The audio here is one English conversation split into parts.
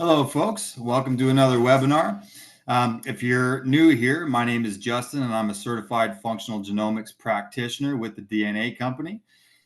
Hello, folks. Welcome to another webinar. If you're new here, my name is Justin, and I'm a certified functional genomics practitioner with the DNA company.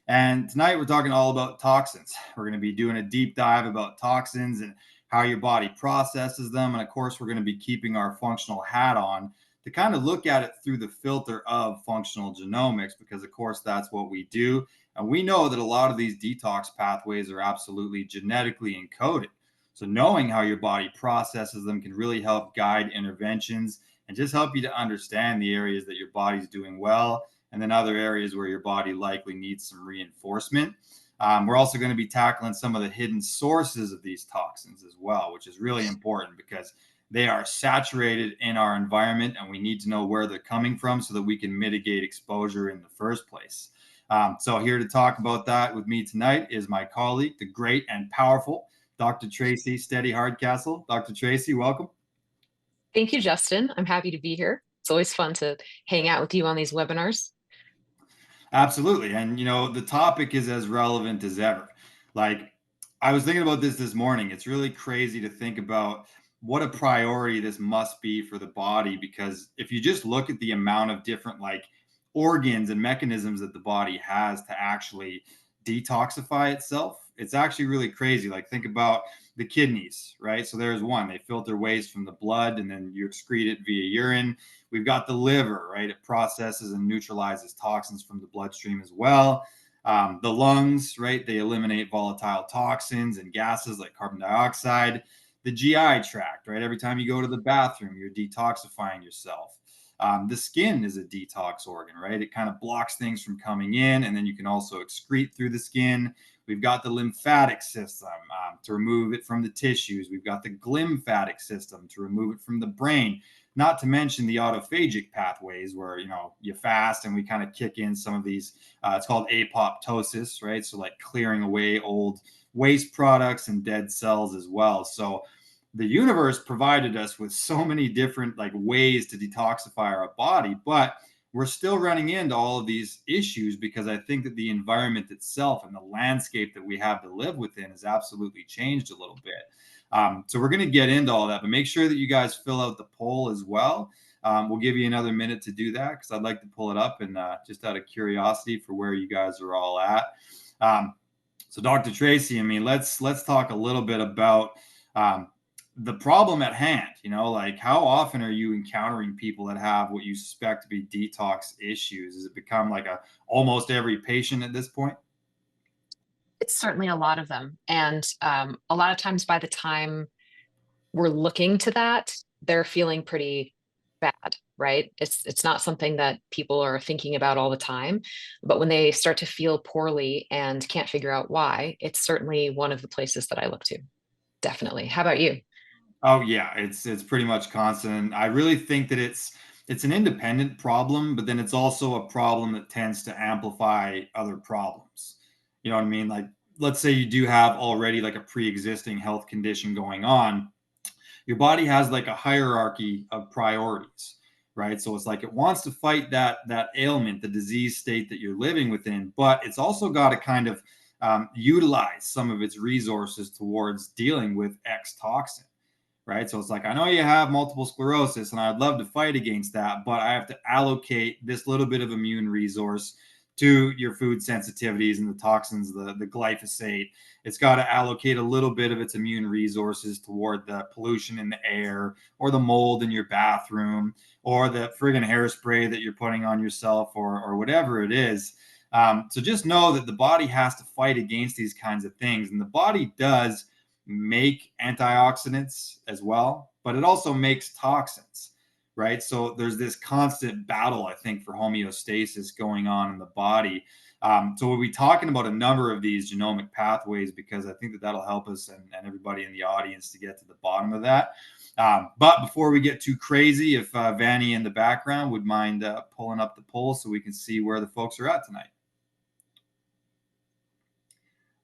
And tonight we're talking all about toxins. We're going to be doing a deep dive about toxins and how your body processes them. And of course, we're going to be keeping our functional hat on to kind of look at it through the filter of functional genomics, because of course, that's what we do. And we know that a lot of these detox pathways are absolutely genetically encoded. So knowing how your body processes them can really help guide interventions and just help you to understand the areas that your body's doing well, and then other areas where your body likely needs some reinforcement. We're also going to be tackling some of the hidden sources of these toxins as well, which is really important because they are saturated in our environment and we need to know where they're coming from so that we can mitigate exposure in the first place. So here to talk about that with me tonight is my colleague, the great and powerful Dr. Tracy Steady Hardcastle. Dr. Tracy, welcome. Thank you, Justin. I'm happy to be here. It's always fun to hang out with you on these webinars. Absolutely. And, the topic is as relevant as ever. Like, I was thinking about this morning. It's really crazy to think about what a priority this must be for the body, because if you just look at the amount of different, organs and mechanisms that the body has to actually detoxify itself, it's actually really crazy. Like, think about the kidneys, right? So there's one, they filter waste from the blood and then you excrete it via urine. We've got the liver, right? It processes and neutralizes toxins from the bloodstream as well. The lungs, right? They eliminate volatile toxins and gases like carbon dioxide. The GI tract, right? Every time you go to the bathroom, you're detoxifying yourself. The skin is a detox organ, right? It kind of blocks things from coming in, and then you can also excrete through the skin. We've got the lymphatic system to remove it from the tissues. We've got the glymphatic system to remove it from the brain. Not to mention the autophagic pathways where, you fast and we kind of kick in some of these, it's called apoptosis, right? So like clearing away old waste products and dead cells as well. So the universe provided us with so many different ways to detoxify our body, but we're still running into all of these issues because I think that the environment itself and the landscape that we have to live within has absolutely changed a little bit. So we're going to get into all that, but make sure that you guys fill out the poll as well. We'll give you another minute to do that because I'd like to pull it up and just out of curiosity for where you guys are all at. So Dr. Tracy, I mean, let's talk a little bit about the problem at hand. How often are you encountering people that have what you suspect to be detox issues? Has it become like almost every patient at this point? It's certainly a lot of them. And a lot of times by the time we're looking to that, they're feeling pretty bad, right? It's not something that people are thinking about all the time. But when they start to feel poorly and can't figure out why, it's certainly one of the places that I look to. Definitely. How about you? Oh yeah, it's pretty much constant. I really think that it's an independent problem, but then it's also a problem that tends to amplify other problems. You know what I mean? Like, let's say you do have already like a pre-existing health condition going on. Your body has like a hierarchy of priorities, right? So it's like it wants to fight that ailment, the disease state that you're living within, but it's also got to kind of utilize some of its resources towards dealing with X toxin, right? So it's like, I know you have multiple sclerosis and I'd love to fight against that, but I have to allocate this little bit of immune resource to your food sensitivities and the toxins, the glyphosate. It's got to allocate a little bit of its immune resources toward the pollution in the air or the mold in your bathroom or the friggin' hairspray that you're putting on yourself or whatever it is. So just know that the body has to fight against these kinds of things. And the body does make antioxidants as well, but it also makes toxins, right? So there's this constant battle, I think, for homeostasis going on in the body. So we'll be talking about a number of these genomic pathways because I think that that'll help us and everybody in the audience to get to the bottom of that. But before we get too crazy, if Vanny in the background would mind pulling up the poll so we can see where the folks are at tonight.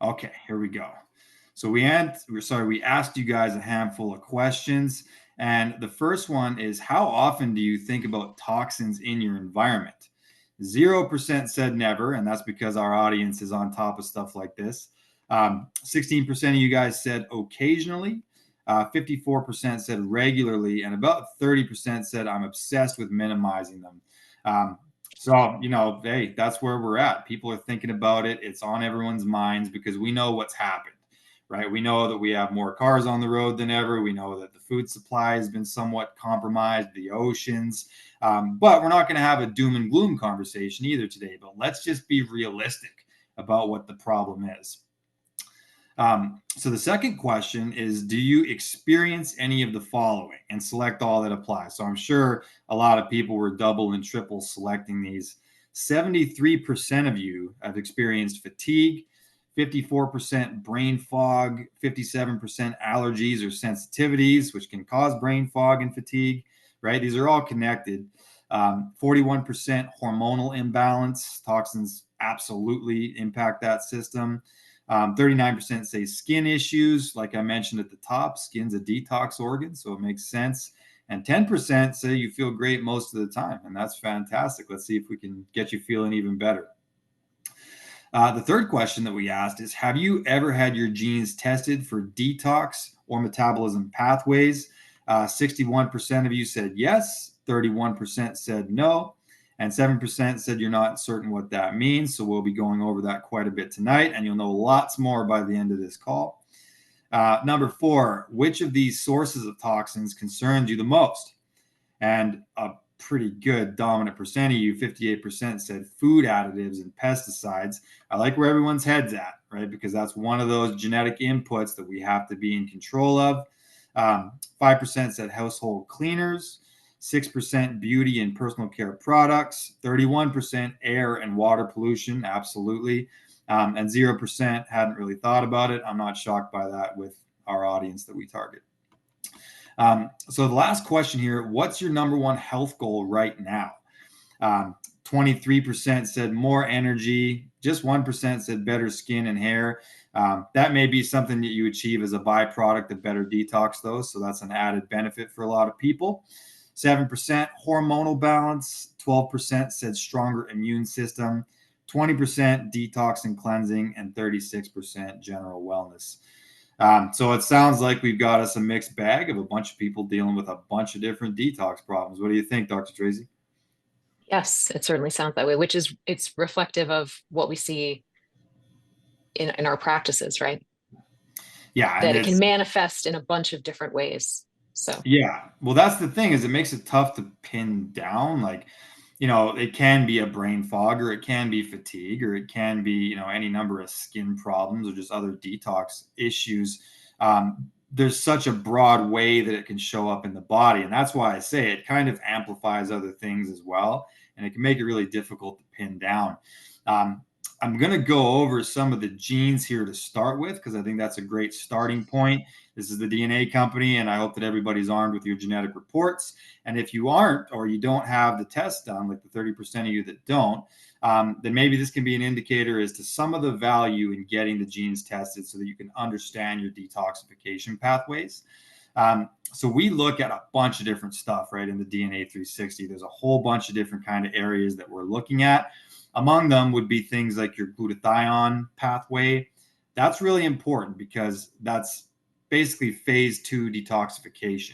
Okay, here we go. So we asked you guys a handful of questions. And the first one is, how often do you think about toxins in your environment? 0% said never, and that's because our audience is on top of stuff like this. 16% of you guys said occasionally. 54% said regularly, and about 30% said I'm obsessed with minimizing them. So, hey, that's where we're at. People are thinking about it. It's on everyone's minds because we know what's happened, right? We know that we have more cars on the road than ever. We know that the food supply has been somewhat compromised, the oceans. But we're not going to have a doom and gloom conversation either today. But let's just be realistic about what the problem is. So the second question is, do you experience any of the following? And select all that apply. So I'm sure a lot of people were double and triple selecting these. 73% of you have experienced fatigue, 54% brain fog, 57% allergies or sensitivities, which can cause brain fog and fatigue, right? These are all connected. 41% hormonal imbalance. Toxins absolutely impact that system. 39% say skin issues. Like I mentioned at the top, skin's a detox organ, so it makes sense. And 10% say you feel great most of the time, and that's fantastic. Let's see if we can get you feeling even better. The third question that we asked is, have you ever had your genes tested for detox or metabolism pathways? 61% of you said yes, 31% said no, and 7% said you're not certain what that means. So we'll be going over that quite a bit tonight, and you'll know lots more by the end of this call. Number 4, which of these sources of toxins concerns you the most? And a pretty good dominant percent of you, 58%, said food additives and pesticides. I like where everyone's head's at, right? Because that's one of those genetic inputs that we have to be in control of. 5% said household cleaners, 6% beauty and personal care products, 31% air and water pollution, absolutely, and 0% hadn't really thought about it. I'm not shocked by that with our audience that we target. So the last question here, what's your number one health goal right now? 23% said more energy, just 1% said better skin and hair. That may be something that you achieve as a byproduct of better detox, though, so that's an added benefit for a lot of people. 7% hormonal balance, 12% said stronger immune system, 20% detox and cleansing, and 36% general wellness. So it sounds like we've got us a mixed bag of a bunch of people dealing with a bunch of different detox problems. What do you think, Dr. Tracy? Yes, it certainly sounds that way, which is it's reflective of what we see in our practices, right? Yeah, and That it can it's manifest in a bunch of different ways. So yeah. Well, that's the thing is it makes it tough to pin down. Like, it can be a brain fog, or it can be fatigue, or it can be, any number of skin problems or just other detox issues. There's such a broad way that it can show up in the body. And that's why I say it kind of amplifies other things as well. And it can make it really difficult to pin down. Um, I'm going to go over some of the genes here to start with, because I think that's a great starting point. This is the DNA company, and I hope that everybody's armed with your genetic reports. And if you aren't, or you don't have the test done, like the 30% of you that don't, then maybe this can be an indicator as to some of the value in getting the genes tested so that you can understand your detoxification pathways. So we look at a bunch of different stuff, right, in the DNA 360. There's a whole bunch of different kind of areas that we're looking at. Among them would be things like your glutathione pathway. That's really important because that's basically phase 2 detoxification,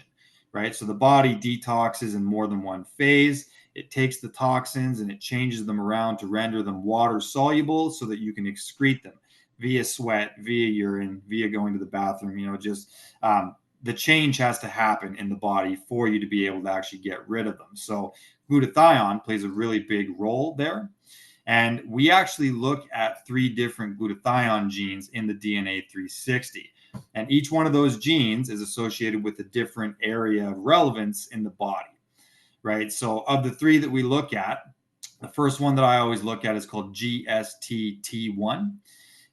right? So the body detoxes in more than one phase. It takes the toxins and it changes them around to render them water soluble so that you can excrete them via sweat, via urine, via going to the bathroom. The change has to happen in the body for you to be able to actually get rid of them. So glutathione plays a really big role there. And we actually look at 3 different glutathione genes in the DNA 360. And each one of those genes is associated with a different area of relevance in the body, right? So of the 3 that we look at, the first one that I always look at is called GSTT1.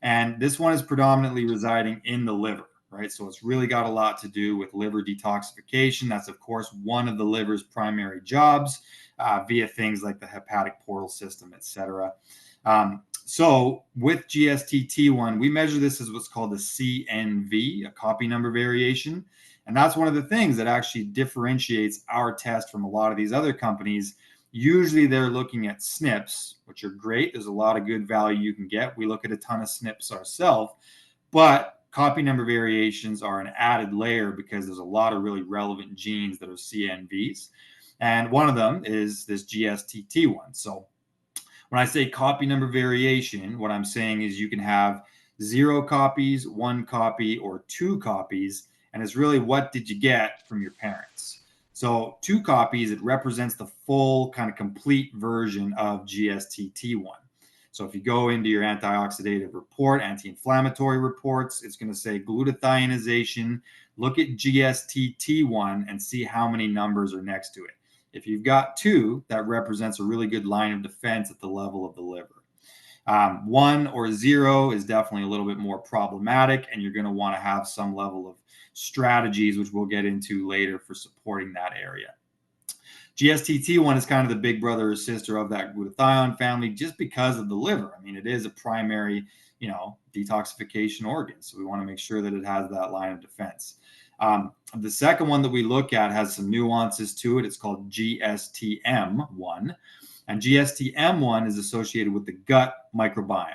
And this one is predominantly residing in the liver, right? So it's really got a lot to do with liver detoxification. That's, of course, one of the liver's primary jobs via things like the hepatic portal system, et cetera. So with GSTT1, we measure this as what's called a CNV, a copy number variation. And that's one of the things that actually differentiates our test from a lot of these other companies. Usually they're looking at SNPs, which are great. There's a lot of good value you can get. We look at a ton of SNPs ourselves. But Copy number variations are an added layer because there's a lot of really relevant genes that are CNVs. And one of them is this GSTT one. So when I say copy number variation, what I'm saying is you can have 0 copies, 1 copy, or 2 copies. And it's really what did you get from your parents? So 2 copies, it represents the full kind of complete version of GSTT1. So if you go into your antioxidative report, anti-inflammatory reports, it's going to say glutathionization. Look at GSTT1 and see how many numbers are next to it. If you've got 2, that represents a really good line of defense at the level of the liver. 1 or 0 is definitely a little bit more problematic, and you're going to want to have some level of strategies, which we'll get into later, for supporting that area. GSTT1 is kind of the big brother or sister of that glutathione family just because of the liver. I mean, it is a primary, detoxification organ. So we want to make sure that it has that line of defense. The second one that we look at has some nuances to it. It's called GSTM1. And GSTM1 is associated with the gut microbiome,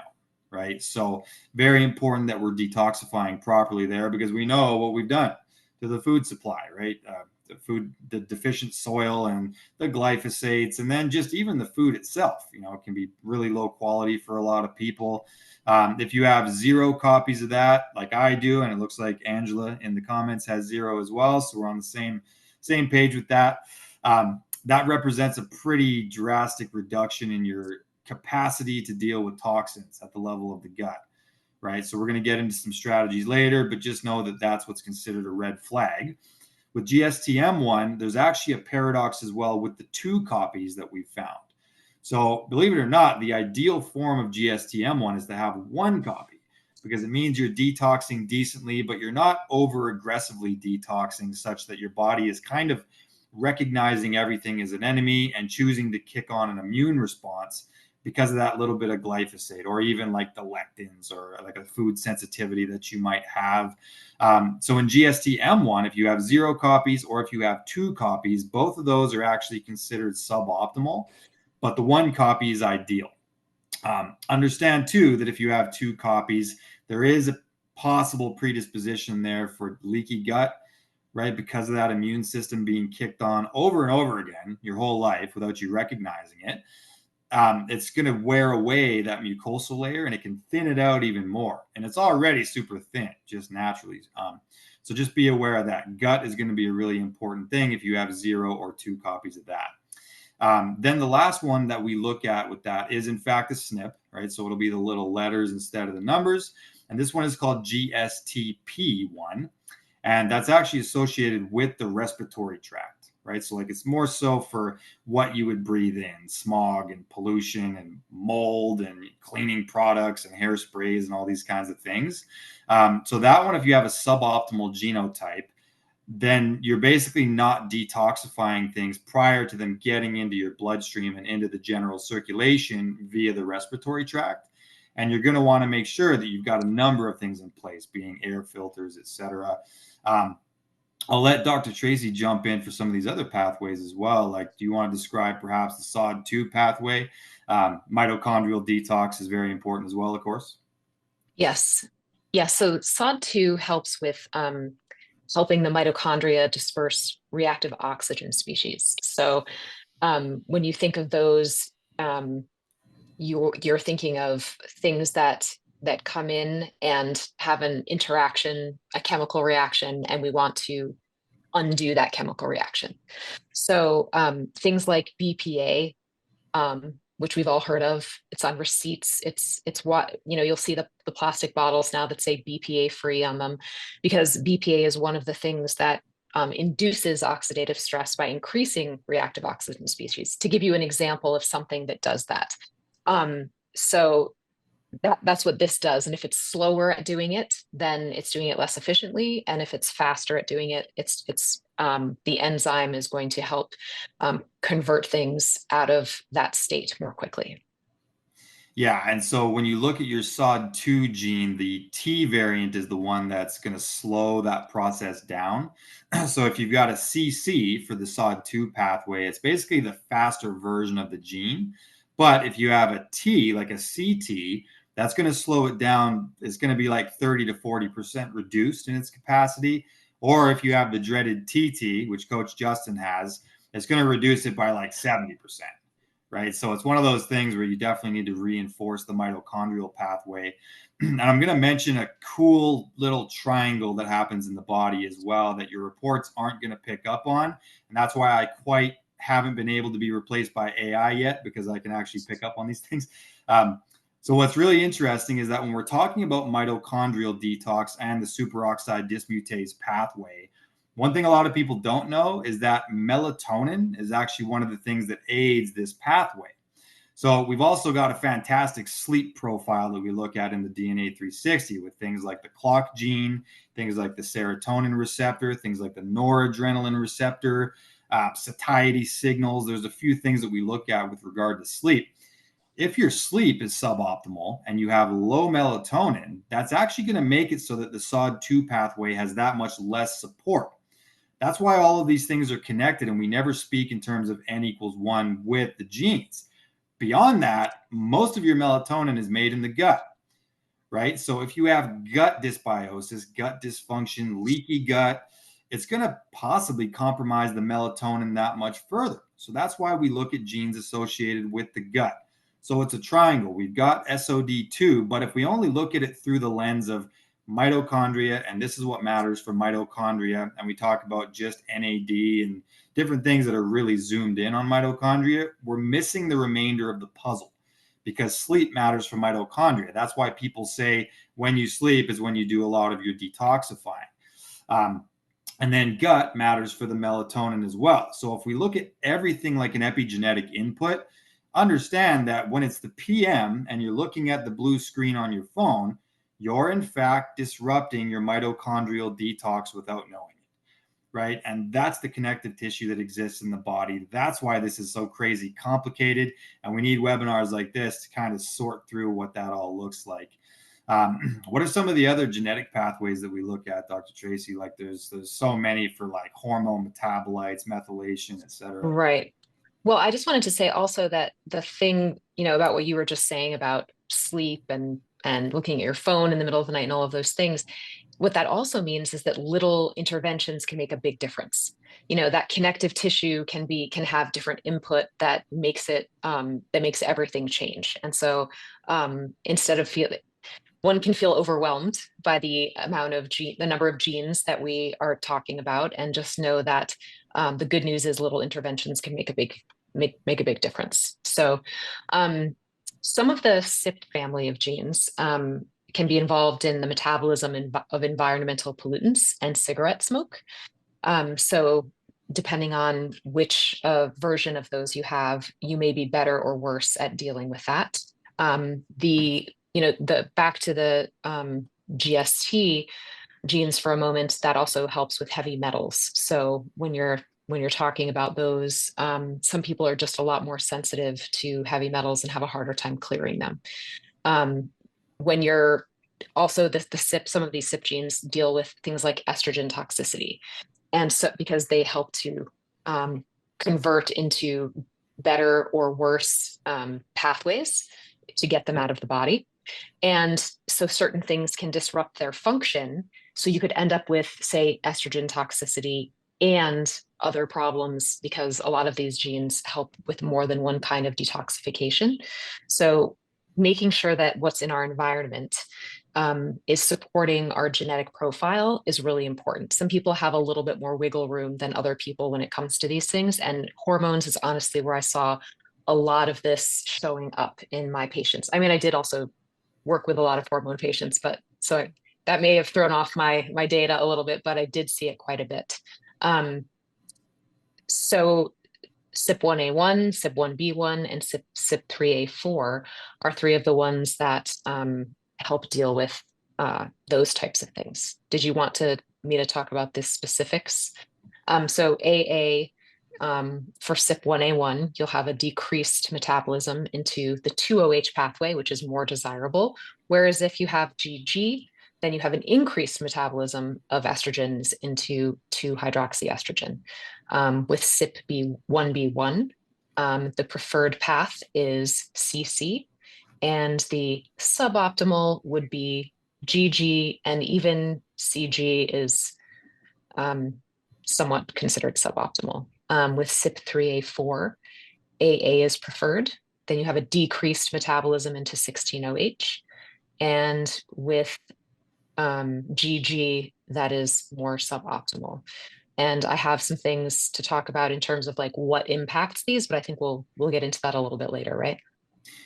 right? So very important that we're detoxifying properly there, because we know what we've done to the food supply, right? The deficient soil and the glyphosates, and then just even the food itself, it can be really low quality for a lot of people. If you have 0 copies of that, like I do, and it looks like Angela in the comments has 0 as well, so we're on the same page with that. That represents a pretty drastic reduction in your capacity to deal with toxins at the level of the gut, right? So we're going to get into some strategies later, but just know that that's what's considered a red flag. With GSTM1, there's actually a paradox as well with the 2 copies that we've found. So believe it or not, the ideal form of GSTM1 is to have 1 copy, because it means you're detoxing decently, but you're not over aggressively detoxing such that your body is kind of recognizing everything as an enemy and choosing to kick on an immune response because of that little bit of glyphosate, or even like the lectins, or like a food sensitivity that you might have. So in GSTM1, if you have 0 copies or if you have 2 copies, both of those are actually considered suboptimal, but the 1 copy is ideal. Understand too that if you have 2 copies, there is a possible predisposition there for leaky gut, right? Because of that immune system being kicked on over and over again your whole life without you recognizing it. It's going to wear away that mucosal layer, and it can thin it out even more. And it's already super thin, just naturally. So just be aware of that. Gut is going to be a really important thing if you have 0 or 2 copies of that. Then the last one that we look at with that is, in fact, a SNP, right? So it'll be the little letters instead of the numbers. And this one is called GSTP1. And that's actually associated with the respiratory tract, right? So like it's more so for what you would breathe in, smog and pollution and mold and cleaning products and hairsprays and all these kinds of things. So that one, if you have a suboptimal genotype, then you're basically not detoxifying things prior to them getting into your bloodstream and into the general circulation via the respiratory tract. And you're going to want to make sure that you've got a number of things in place, being air filters, etc. I'll let Dr. Tracy jump in for some of these other pathways as well. Like, do you want to describe perhaps the SOD2 pathway? Mitochondrial detox is very important as well, of course. Yes. Yes. So SOD2 helps with helping the mitochondria disperse reactive oxygen species. So when you think of those, you're thinking of things that come in and have an interaction, a chemical reaction, and we want to undo that chemical reaction. So things like BPA, which we've all heard of, it's on receipts. It's what, you'll see the plastic bottles now that say BPA free on them, because BPA is one of the things that induces oxidative stress by increasing reactive oxygen species. To give you an example of something that does that. So that's what this does. And if it's slower at doing it, then it's doing it less efficiently. And if it's faster at doing it, it's the enzyme is going to help convert things out of that state more quickly. Yeah, and so when you look at your SOD2 gene, the T variant is the one that's going to slow that process down. So if you've got a CC for the SOD2 pathway, it's basically the faster version of the gene. But if you have a T, like a CT, that's going to slow it down. It's going to be like 30 to 40% reduced in its capacity. Or if you have the dreaded TT, which Coach Justin has, it's going to reduce it by like 70%. Right. So it's one of those things where you definitely need to reinforce the mitochondrial pathway. And I'm going to mention a cool little triangle that happens in the body as well that your reports aren't going to pick up on. And that's why I quite haven't been able to be replaced by AI yet, because I can actually pick up on these things. So what's really interesting is that when we're talking about mitochondrial detox and the superoxide dismutase pathway, one thing a lot of people don't know is that melatonin is actually one of the things that aids this pathway. So we've also got a fantastic sleep profile that we look at in the DNA 360 with things like the clock gene, things like the serotonin receptor, things like the noradrenaline receptor, satiety signals. There's a few things that we look at with regard to sleep. If your sleep is suboptimal and you have low melatonin, that's actually going to make it so that the SOD2 pathway has that much less support. That's why all of these things are connected, and we never speak in terms of N equals 1 with the genes. Beyond that, most of your melatonin is made in the gut, right? So if you have gut dysbiosis, gut dysfunction, leaky gut, it's going to possibly compromise the melatonin that much further. So that's why we look at genes associated with the gut. So it's a triangle. We've got SOD2, but if we only look at it through the lens of mitochondria, and this is what matters for mitochondria, and we talk about just NAD and different things that are really zoomed in on mitochondria, we're missing the remainder of the puzzle, because sleep matters for mitochondria. That's why people say when you sleep is when you do a lot of your detoxifying. And then gut matters for the melatonin as well. So if we look at everything like an epigenetic input, understand that when it's the PM and you're looking at the blue screen on your phone, you're in fact disrupting your mitochondrial detox without knowing it, right? And that's the connective tissue that exists in the body. That's why this is so crazy complicated. And we need webinars like this to kind of sort through what that all looks like. What are some of the other genetic pathways that we look at, Dr. Tracy? Like there's so many for like hormone metabolites, methylation, et cetera. Right. Well, I just wanted to say also that the thing, about what you were just saying about sleep and looking at your phone in the middle of the night and all of those things, what that also means is that little interventions can make a big difference. That connective tissue can have different input that makes everything change. And so instead of one can feel overwhelmed by the number of genes that we are talking about, and just know that the good news is little interventions can make a big difference. So some of the SIP family of genes can be involved in the metabolism of environmental pollutants and cigarette smoke. So depending on which version of those you have, you may be better or worse at dealing with that. Back to the GST genes for a moment, that also helps with heavy metals. So when you're talking about those, some people are just a lot more sensitive to heavy metals and have a harder time clearing them. When you're also the SIP, some of these SIP genes deal with things like estrogen toxicity, and so because they help to convert into better or worse pathways to get them out of the body. And so certain things can disrupt their function. So you could end up with, say, estrogen toxicity and other problems, because a lot of these genes help with more than one kind of detoxification. So making sure that what's in our environment is supporting our genetic profile is really important. Some people have a little bit more wiggle room than other people when it comes to these things. And hormones is honestly where I saw a lot of this showing up in my patients. I mean, I did also work with a lot of hormone patients, but so that may have thrown off my data a little bit, but I did see it quite a bit. So CYP1A1, CYP1B1, and CYP3A4 are three of the ones that help deal with those types of things. Did you want me to talk about the specifics? So AA, for CYP1A1, you'll have a decreased metabolism into the 2OH pathway, which is more desirable. Whereas if you have GG, then you have an increased metabolism of estrogens into 2-hydroxyestrogen. With CYP1B1, the preferred path is CC, And the suboptimal would be GG, and even CG is somewhat considered suboptimal. With CYP3A4, AA is preferred. Then you have a decreased metabolism into 16OH. And with GG, that is more suboptimal. And I have some things to talk about in terms of like what impacts these, but I think we'll get into that a little bit later, right?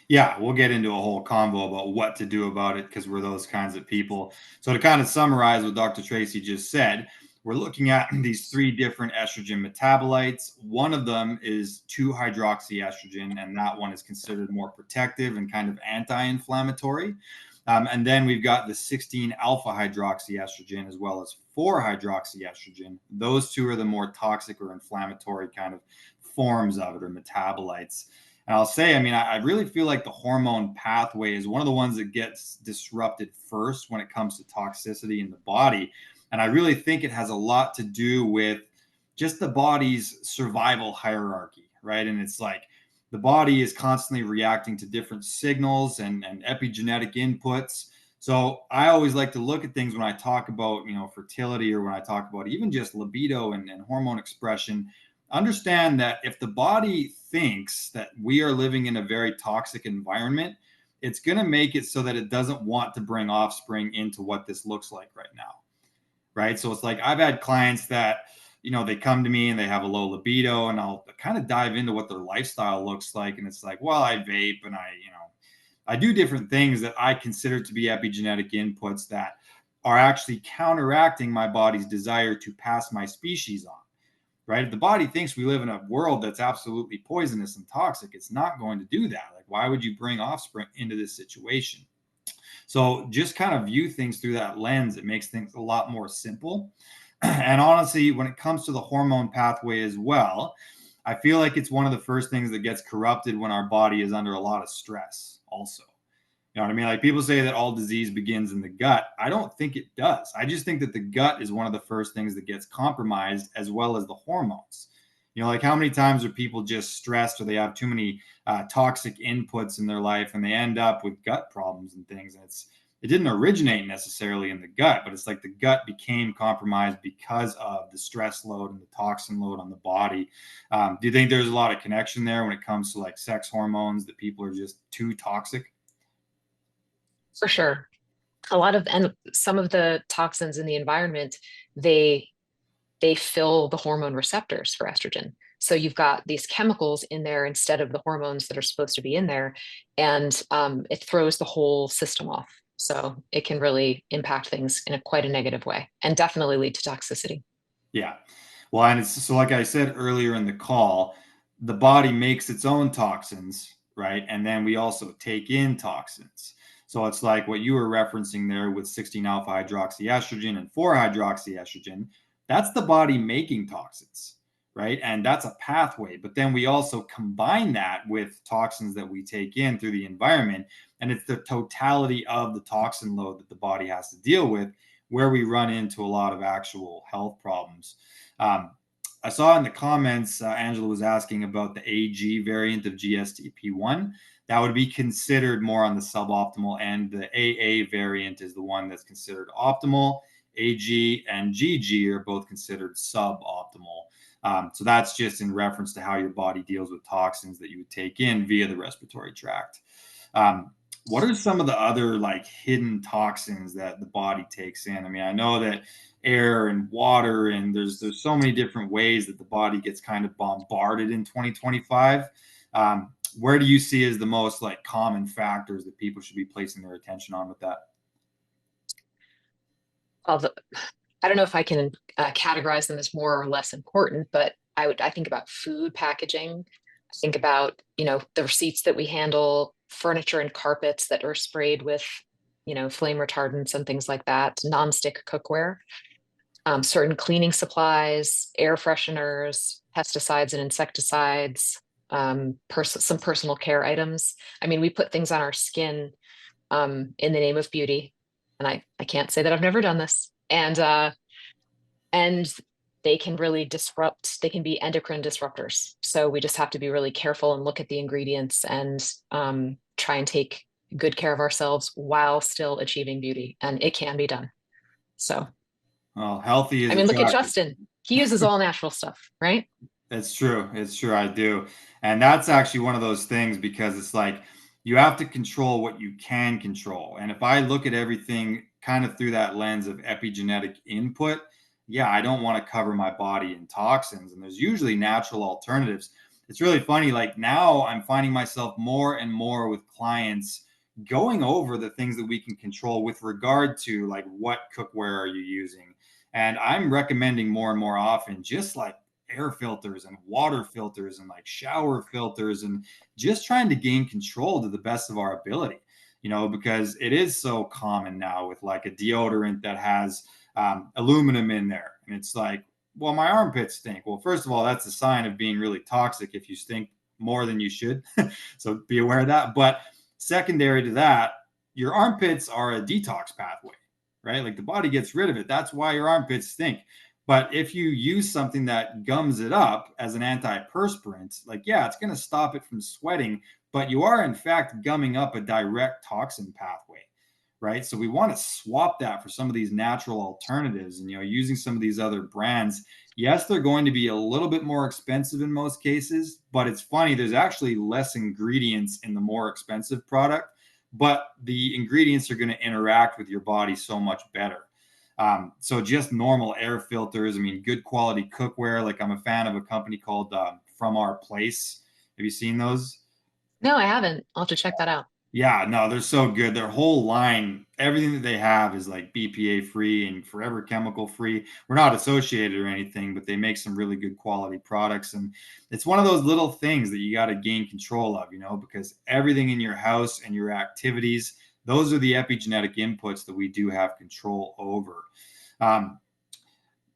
Yeah, we'll get into a whole convo about what to do about it because we're those kinds of people. So, to kind of summarize what Dr. Tracy just said, we're looking at these three different estrogen metabolites. One of them is 2-hydroxyestrogen, and that one is considered more protective and kind of anti inflammatory. And then we've got the 16-alpha hydroxyestrogen as well as 4-hydroxyestrogen. Those two are the more toxic or inflammatory kind of forms of it or metabolites. And I'll say, I mean, I really feel like the hormone pathway is one of the ones that gets disrupted first when it comes to toxicity in the body. And I really think it has a lot to do with just the body's survival hierarchy, right? And it's like the body is constantly reacting to different signals and epigenetic inputs. So I always like to look at things when I talk about, fertility, or when I talk about even just libido and hormone expression. Understand that if the body thinks that we are living in a very toxic environment, it's going to make it so that it doesn't want to bring offspring into what this looks like right now. Right. So it's like I've had clients that, they come to me and they have a low libido, and I'll kind of dive into what their lifestyle looks like. And it's like, well, I vape and I do different things that I consider to be epigenetic inputs that are actually counteracting my body's desire to pass my species on. Right? If the body thinks we live in a world that's absolutely poisonous and toxic, it's not going to do that. Like, why would you bring offspring into this situation? So just kind of view things through that lens. It makes things a lot more simple. And honestly, when it comes to the hormone pathway as well, I feel like it's one of the first things that gets corrupted when our body is under a lot of stress, also. You know what I mean? Like, people say that all disease begins in the gut. I don't think it does. I just think that the gut is one of the first things that gets compromised, as well as the hormones. Like, how many times are people just stressed, or they have too many toxic inputs in their life, and they end up with gut problems and things. And it didn't originate necessarily in the gut, but it's like the gut became compromised because of the stress load and the toxin load on the body. Do you think there's a lot of connection there when it comes to like sex hormones, that people are just too toxic? For sure. And some of the toxins in the environment, they fill the hormone receptors for estrogen. So you've got these chemicals in there instead of the hormones that are supposed to be in there, and it throws the whole system off. So it can really impact things in quite a negative way, and definitely lead to toxicity. Yeah. Well, and it's so, like I said earlier in the call, the body makes its own toxins, right? And then we also take in toxins. So it's like what you were referencing there with 16 alpha hydroxyestrogen and 4 hydroxyestrogen. That's the body making toxins, right? And that's a pathway. But then we also combine that with toxins that we take in through the environment. And it's the totality of the toxin load that the body has to deal with, where we run into a lot of actual health problems. Um, I saw in the comments, Angela was asking about the AG variant of GSTP1. That would be considered more on the suboptimal end. The AA variant is the one that's considered optimal. AG and GG are both considered suboptimal. So that's just in reference to how your body deals with toxins that you would take in via the respiratory tract. Um, what are some of the other like hidden toxins that the body takes in? I mean, I know that air and water, and there's so many different ways that the body gets kind of bombarded in 2025. Where do you see as the most like common factors that people should be placing their attention on with that? Although I don't know if I can categorize them as more or less important, but I think about food packaging. I think about, the receipts that we handle, furniture and carpets that are sprayed with, flame retardants and things like that, nonstick cookware, certain cleaning supplies, air fresheners, pesticides and insecticides, some personal care items. I mean, we put things on our skin in the name of beauty, and I can't say that I've never done this. And they can really disrupt, they can be endocrine disruptors. So we just have to be really careful and look at the ingredients and try and take good care of ourselves while still achieving beauty. And it can be done. So, Well, healthy I is mean, look at attractive. Justin. He uses all natural stuff, right? It's true. It's true. I do. And that's actually one of those things because it's like you have to control what you can control. And if I look at everything kind of through that lens of epigenetic input, yeah, I don't want to cover my body in toxins. And there's usually natural alternatives. It's really funny. Like now I'm finding myself more and more with clients going over the things that we can control with regard to like what cookware are you using. And I'm recommending more and more often, just like air filters and water filters and like shower filters and just trying to gain control to the best of our ability, because it is so common now with like a deodorant that has aluminum in there. And it's like, well, my armpits stink. Well, first of all, that's a sign of being really toxic if you stink more than you should. So be aware of that. But secondary to that, your armpits are a detox pathway, right? Like the body gets rid of it. That's why your armpits stink. But if you use something that gums it up as an antiperspirant, like, yeah, it's going to stop it from sweating, but you are in fact gumming up a direct toxin pathway, right? So we want to swap that for some of these natural alternatives and, using some of these other brands. Yes, they're going to be a little bit more expensive in most cases, but it's funny. There's actually less ingredients in the more expensive product, but the ingredients are going to interact with your body so much better. So just normal air filters. I mean, good quality cookware. Like I'm a fan of a company called From Our Place. Have you seen those? No, I haven't. I'll have to check that out. Yeah, no, they're so good. Their whole line, everything that they have is like BPA free and forever chemical free. We're not associated or anything, but they make some really good quality products. And it's one of those little things that you got to gain control of, because everything in your house and your activities, those are the epigenetic inputs that we do have control over. Um,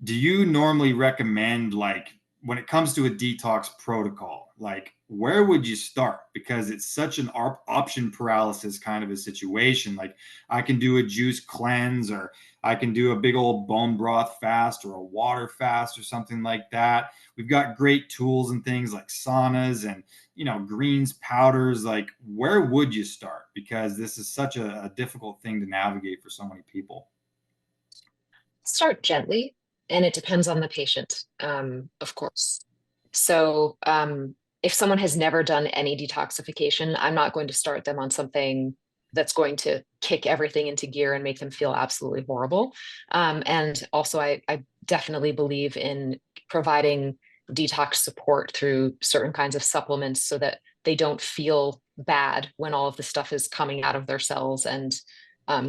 do you normally recommend, like, when it comes to a detox protocol, like where would you start? Because it's such an option paralysis kind of a situation. Like I can do a juice cleanse, or I can do a big old bone broth fast, or a water fast, or something like that. We've got great tools and things like saunas and greens powders. Like where would you start? Because this is such a difficult thing to navigate for so many people. Start gently, and it depends on the patient, of course. So, if someone has never done any detoxification, I'm not going to start them on something that's going to kick everything into gear and make them feel absolutely horrible. And also, I definitely believe in providing detox support through certain kinds of supplements so that they don't feel bad when all of the stuff is coming out of their cells and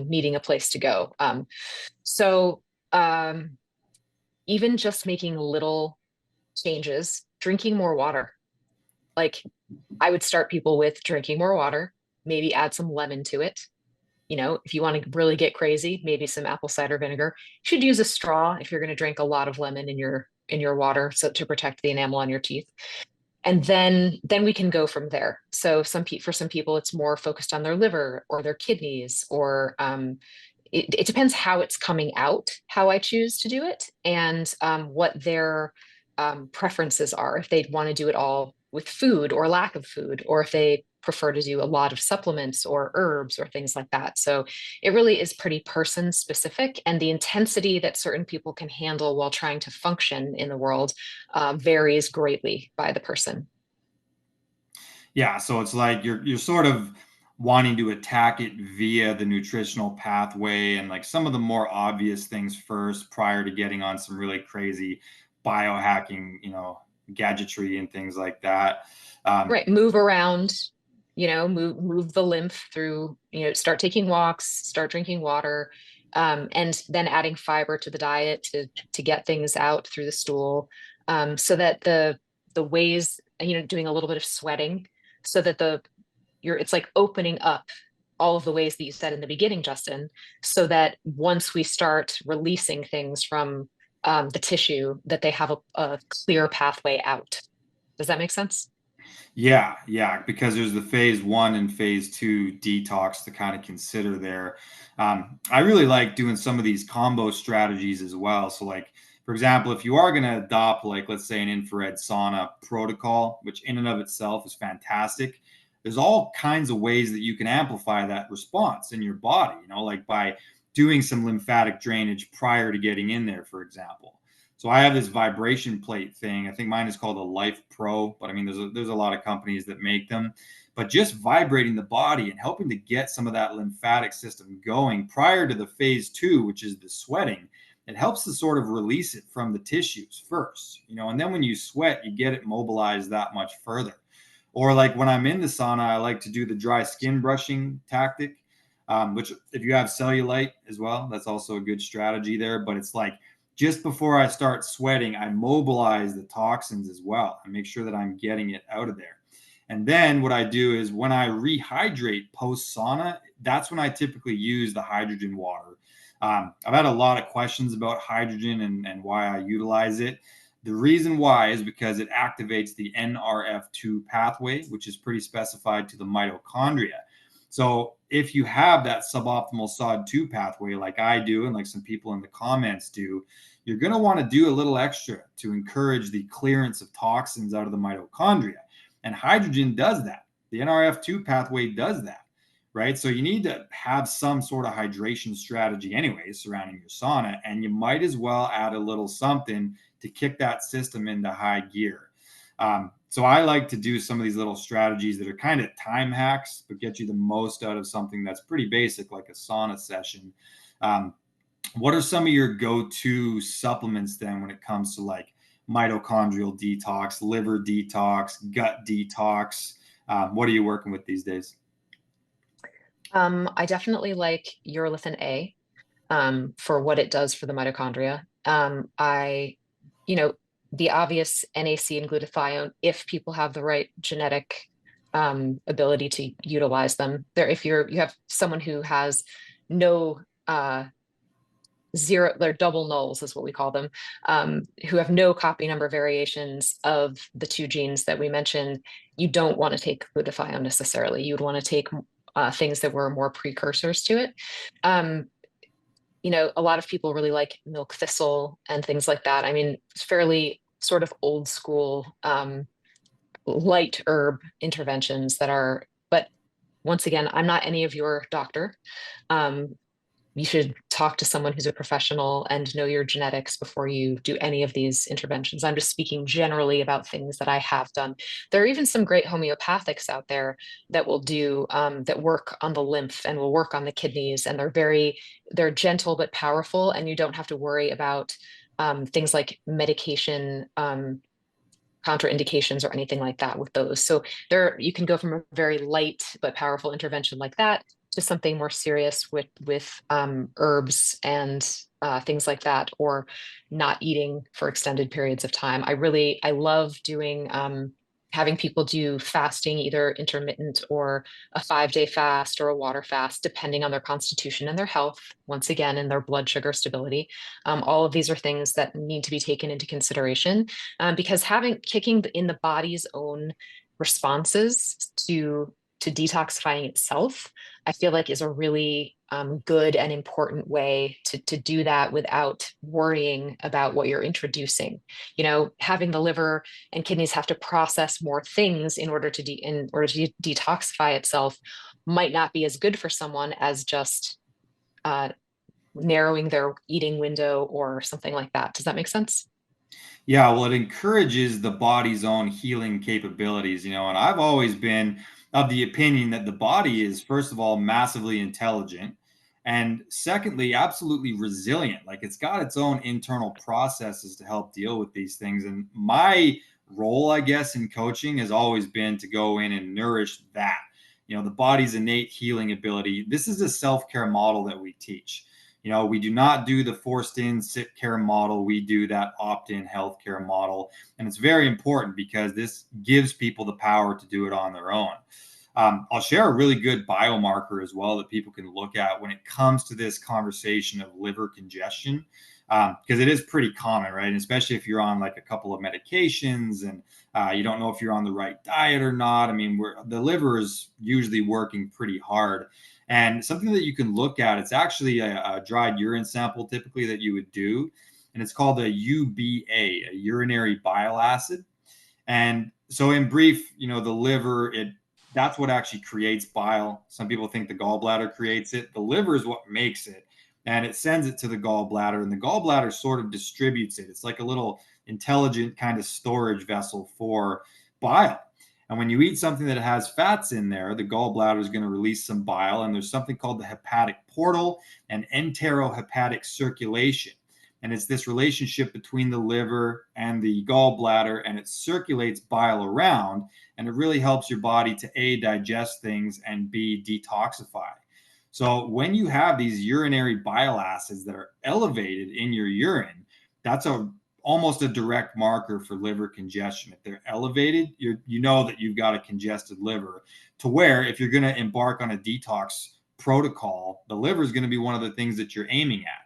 needing a place to go. So, um, even just making little changes, drinking more water. Like I would start people with drinking more water, maybe add some lemon to it. If you want to really get crazy, maybe some apple cider vinegar. You should use a straw if you're going to drink a lot of lemon in your water, so to protect the enamel on your teeth. And then we can go from there. So for some people, it's more focused on their liver or their kidneys, or it depends how it's coming out, how I choose to do it, and what their preferences are. If they want to do it all with food or lack of food, or if they prefer to do a lot of supplements or herbs or things like that. So it really is pretty person specific, and the intensity that certain people can handle while trying to function in the world varies greatly by the person. Yeah, so it's like you're sort of wanting to attack it via the nutritional pathway and like some of the more obvious things first prior to getting on some really crazy biohacking, gadgetry and things like that. Right, move around, move the lymph through, start taking walks, start drinking water, and then adding fiber to the diet to get things out through the stool, so that the ways, doing a little bit of sweating, so that it's like opening up all of the ways that you said in the beginning, Justin, so that once we start releasing things from the tissue, that they have a clear pathway out. Does that make sense? Yeah, yeah, because there's the phase one and phase two detox to kind of consider there. I really like doing some of these combo strategies as well. So, like, for example, if you are going to adopt, like, let's say an infrared sauna protocol, which in and of itself is fantastic, there's all kinds of ways that you can amplify that response in your body, like by doing some lymphatic drainage prior to getting in there, for example. So I have this vibration plate thing. I think mine is called a Life Pro, but I mean, there's a lot of companies that make them. But just vibrating the body and helping to get some of that lymphatic system going prior to the phase 2, which is the sweating, it helps to sort of release it from the tissues first, and then when you sweat, you get it mobilized that much further. Or like when I'm in the sauna, I like to do the dry skin brushing tactic, which if you have cellulite as well, that's also a good strategy there. But it's like just before I start sweating, I mobilize the toxins as well and make sure that I'm getting it out of there. And then what I do is when I rehydrate post sauna, that's when I typically use the hydrogen water. I've had a lot of questions about hydrogen and why I utilize it. The reason why is because it activates the NRF2 pathway, which is pretty specified to the mitochondria. So if you have that suboptimal SOD2 pathway, like I do, and like some people in the comments do, you're going to want to do a little extra to encourage the clearance of toxins out of the mitochondria. And hydrogen does that. The NRF2 pathway does that, right? So you need to have some sort of hydration strategy anyway surrounding your sauna, and you might as well add a little something to kick that system into high gear. So I like to do some of these little strategies that are kind of time hacks, but get you the most out of something that's pretty basic, like a sauna session. What are some of your go-to supplements then when it comes to like mitochondrial detox, liver detox, gut detox? What are you working with these days? I definitely like urolithin A for what it does for the mitochondria. You know, the obvious NAC and glutathione, if people have the right genetic ability to utilize them. There, if you have someone who has no zero, they're double nulls is what we call them, who have no copy number variations of the two genes that we mentioned, you don't want to take glutathione necessarily. You would want to take things that were more precursors to it. Um, a lot of people really like milk thistle and things like that. I mean, it's fairly sort of old school light herb interventions that are, but once again, I'm not any of your doctor. Um, you should talk to someone who's a professional and know your genetics before you do any of these interventions. I'm just speaking generally about things that I have done. There are even some great homeopathics out there that will do that work on the lymph and will work on the kidneys, and they're gentle but powerful, and you don't have to worry about things like medication contraindications or anything like that with those. So you can go from a very light but powerful intervention like that to something more serious with herbs and things like that, or not eating for extended periods of time. I love doing having people do fasting, either intermittent or a 5-day fast or a water fast, depending on their constitution and their health, once again, and their blood sugar stability. All of these are things that need to be taken into consideration because kicking in the body's own responses to detoxifying itself, I feel like is a really good and important way to do that without worrying about what you're introducing. Having the liver and kidneys have to process more things in order to detoxify itself might not be as good for someone as just narrowing their eating window or something like that. Does that make sense? Yeah, well, it encourages the body's own healing capabilities, and I've always been of the opinion that the body is, first of all, massively intelligent, and secondly, absolutely resilient. Like it's got its own internal processes to help deal with these things. And my role, I guess, in coaching has always been to go in and nourish that, the body's innate healing ability. This is a self care model that we teach. We do not do the forced in sick care model. We do that opt in healthcare model. And it's very important because this gives people the power to do it on their own. I'll share a really good biomarker as well that people can look at when it comes to this conversation of liver congestion, because it is pretty common, right? And especially if you're on like a couple of medications and you don't know if you're on the right diet or not. I mean, the liver is usually working pretty hard. And something that you can look at, it's actually a dried urine sample typically that you would do. And it's called a UBA, a urinary bile acid. And so in brief, the liver, it that's what actually creates bile. Some people think the gallbladder creates it. The liver is what makes it, and it sends it to the gallbladder, and the gallbladder sort of distributes it. It's like a little intelligent kind of storage vessel for bile. And when you eat something that has fats in there, the gallbladder is going to release some bile, and there's something called the hepatic portal and enterohepatic circulation. And it's this relationship between the liver and the gallbladder, and it circulates bile around, and it really helps your body to A, digest things, and B, detoxify. So when you have these urinary bile acids that are elevated in your urine, that's almost a direct marker for liver congestion. If they're elevated, you know that you've got a congested liver, to where if you're going to embark on a detox protocol, the liver is going to be one of the things that you're aiming at.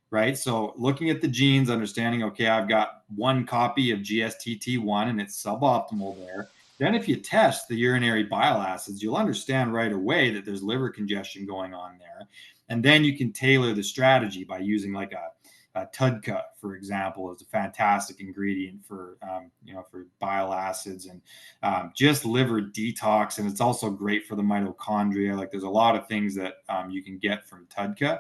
Right. So looking at the genes, understanding, okay, I've got one copy of GSTT1 and it's suboptimal there. Then if you test the urinary bile acids, you'll understand right away that there's liver congestion going on there. And then you can tailor the strategy by using like a TUDCA, for example, is a fantastic ingredient for, for bile acids and just liver detox. And it's also great for the mitochondria. Like there's a lot of things that you can get from TUDCA.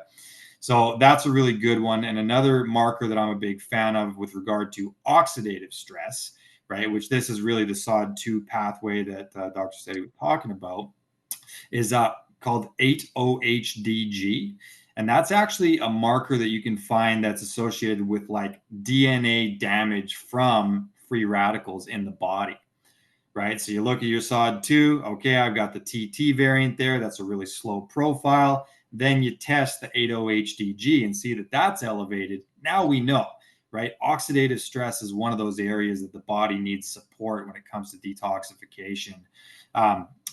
So that's a really good one. And another marker that I'm a big fan of with regard to oxidative stress, right, which this is really the SOD2 pathway that Dr. Steady was talking about, is called 8-OHDG. And that's actually a marker that you can find that's associated with like DNA damage from free radicals in the body. Right. So you look at your SOD2, okay, I've got the TT variant there. That's a really slow profile. Then you test the 8-OHDG and see that that's elevated. Now we know, right? Oxidative stress is one of those areas that the body needs support when it comes to detoxification.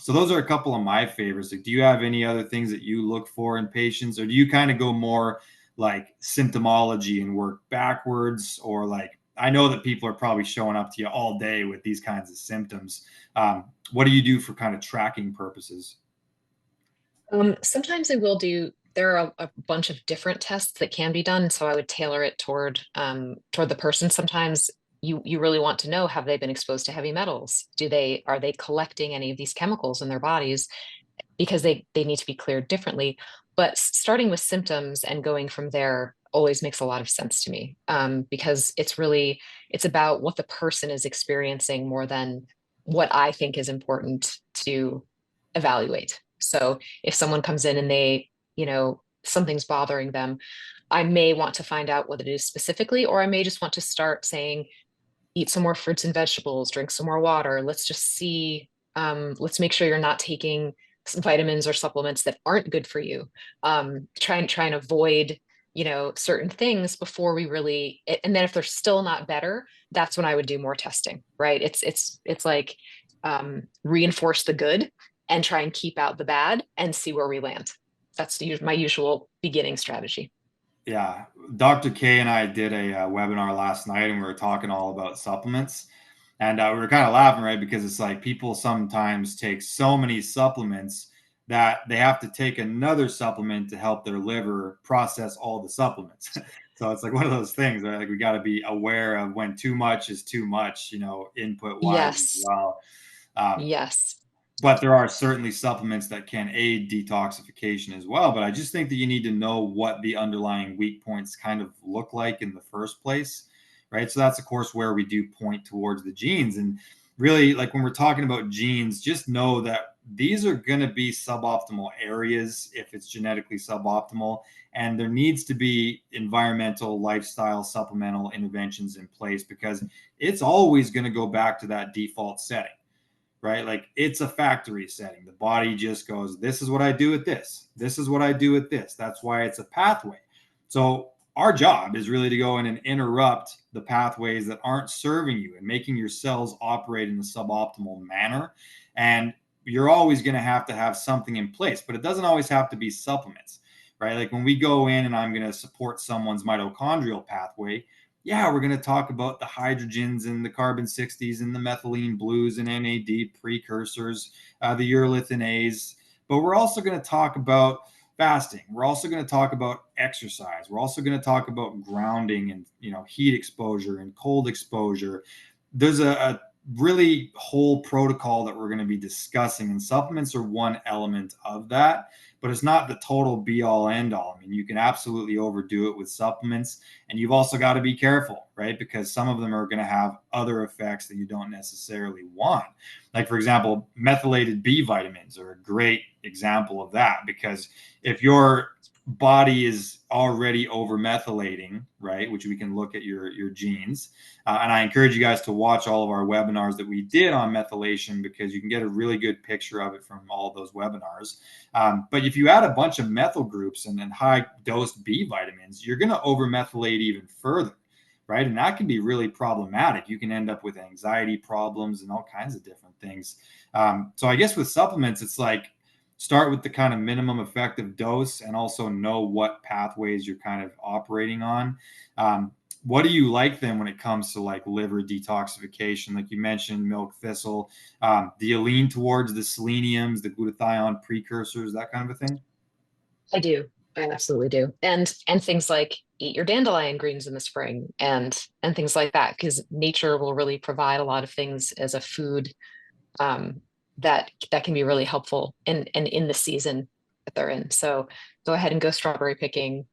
So those are a couple of my favorites. Like, do you have any other things that you look for in patients, or do you kind of go more like symptomology and work backwards? Or like, I know that people are probably showing up to you all day with these kinds of symptoms. What do you do for kind of tracking purposes? Sometimes I will do, there are a bunch of different tests that can be done. So I would tailor it toward the person. Sometimes you really want to know, have they been exposed to heavy metals? Are they collecting any of these chemicals in their bodies? Because they need to be cleared differently. But starting with symptoms and going from there always makes a lot of sense to me, because it's about what the person is experiencing more than what I think is important to evaluate. So if someone comes in and something's bothering them, I may want to find out what it is specifically, or I may just want to start saying, eat some more fruits and vegetables, drink some more water. Let's just see, let's make sure you're not taking some vitamins or supplements that aren't good for you. Try and avoid, certain things before we really, and then if they're still not better, that's when I would do more testing, right? It's like, reinforce the good and try and keep out the bad and see where we land. That's my usual beginning strategy. Yeah, Dr. K and I did a webinar last night, and we were talking all about supplements. And we were kind of laughing, right? Because it's like people sometimes take so many supplements that they have to take another supplement to help their liver process all the supplements. So it's like one of those things, right? Like we got to be aware of when too much is too much, input wise as Yes. well. Um, Yes. but there are certainly supplements that can aid detoxification as well. But I just think that you need to know what the underlying weak points kind of look like in the first place, right? So that's, of course, where we do point towards the genes. And really, like when we're talking about genes, just know that these are going to be suboptimal areas if it's genetically suboptimal. And there needs to be environmental, lifestyle, supplemental interventions in place, because it's always going to go back to that default setting, right? Like it's a factory setting. The body just goes, this is what I do with this. This is what I do with this. That's why it's a pathway. So our job is really to go in and interrupt the pathways that aren't serving you and making your cells operate in a suboptimal manner. And you're always going to have something in place, but it doesn't always have to be supplements, right? Like when we go in and I'm going to support someone's mitochondrial pathway, yeah, we're going to talk about the hydrogens and the carbon 60s and the methylene blues and NAD precursors, the urolithin A's. But we're also going to talk about fasting. We're also going to talk about exercise. We're also going to talk about grounding and heat exposure and cold exposure. There's a really whole protocol that we're going to be discussing, and supplements are one element of that, but it's not the total be all end all. I mean, you can absolutely overdo it with supplements, and you've also got to be careful, right? Because some of them are going to have other effects that you don't necessarily want. Like, for example, methylated B vitamins are a great example of that, because if your body is already over methylating, right, which we can look at your genes, and I encourage you guys to watch all of our webinars that we did on methylation, because you can get a really good picture of it from all of those webinars. But if you add a bunch of methyl groups and then high dose B vitamins, you're going to over methylate even further, right? And that can be really problematic. You can end up with anxiety problems and all kinds of different things. So I guess with supplements, it's like, start with the kind of minimum effective dose, and also know what pathways you're kind of operating on. What do you like then when it comes to like liver detoxification? Like you mentioned, milk thistle. Do you lean towards the seleniums, the glutathione precursors, that kind of a thing? I do. I absolutely do. And things like eat your dandelion greens in the spring and things like that, because nature will really provide a lot of things as a food um, that can be really helpful and in the season that they're in. So go ahead and go strawberry picking,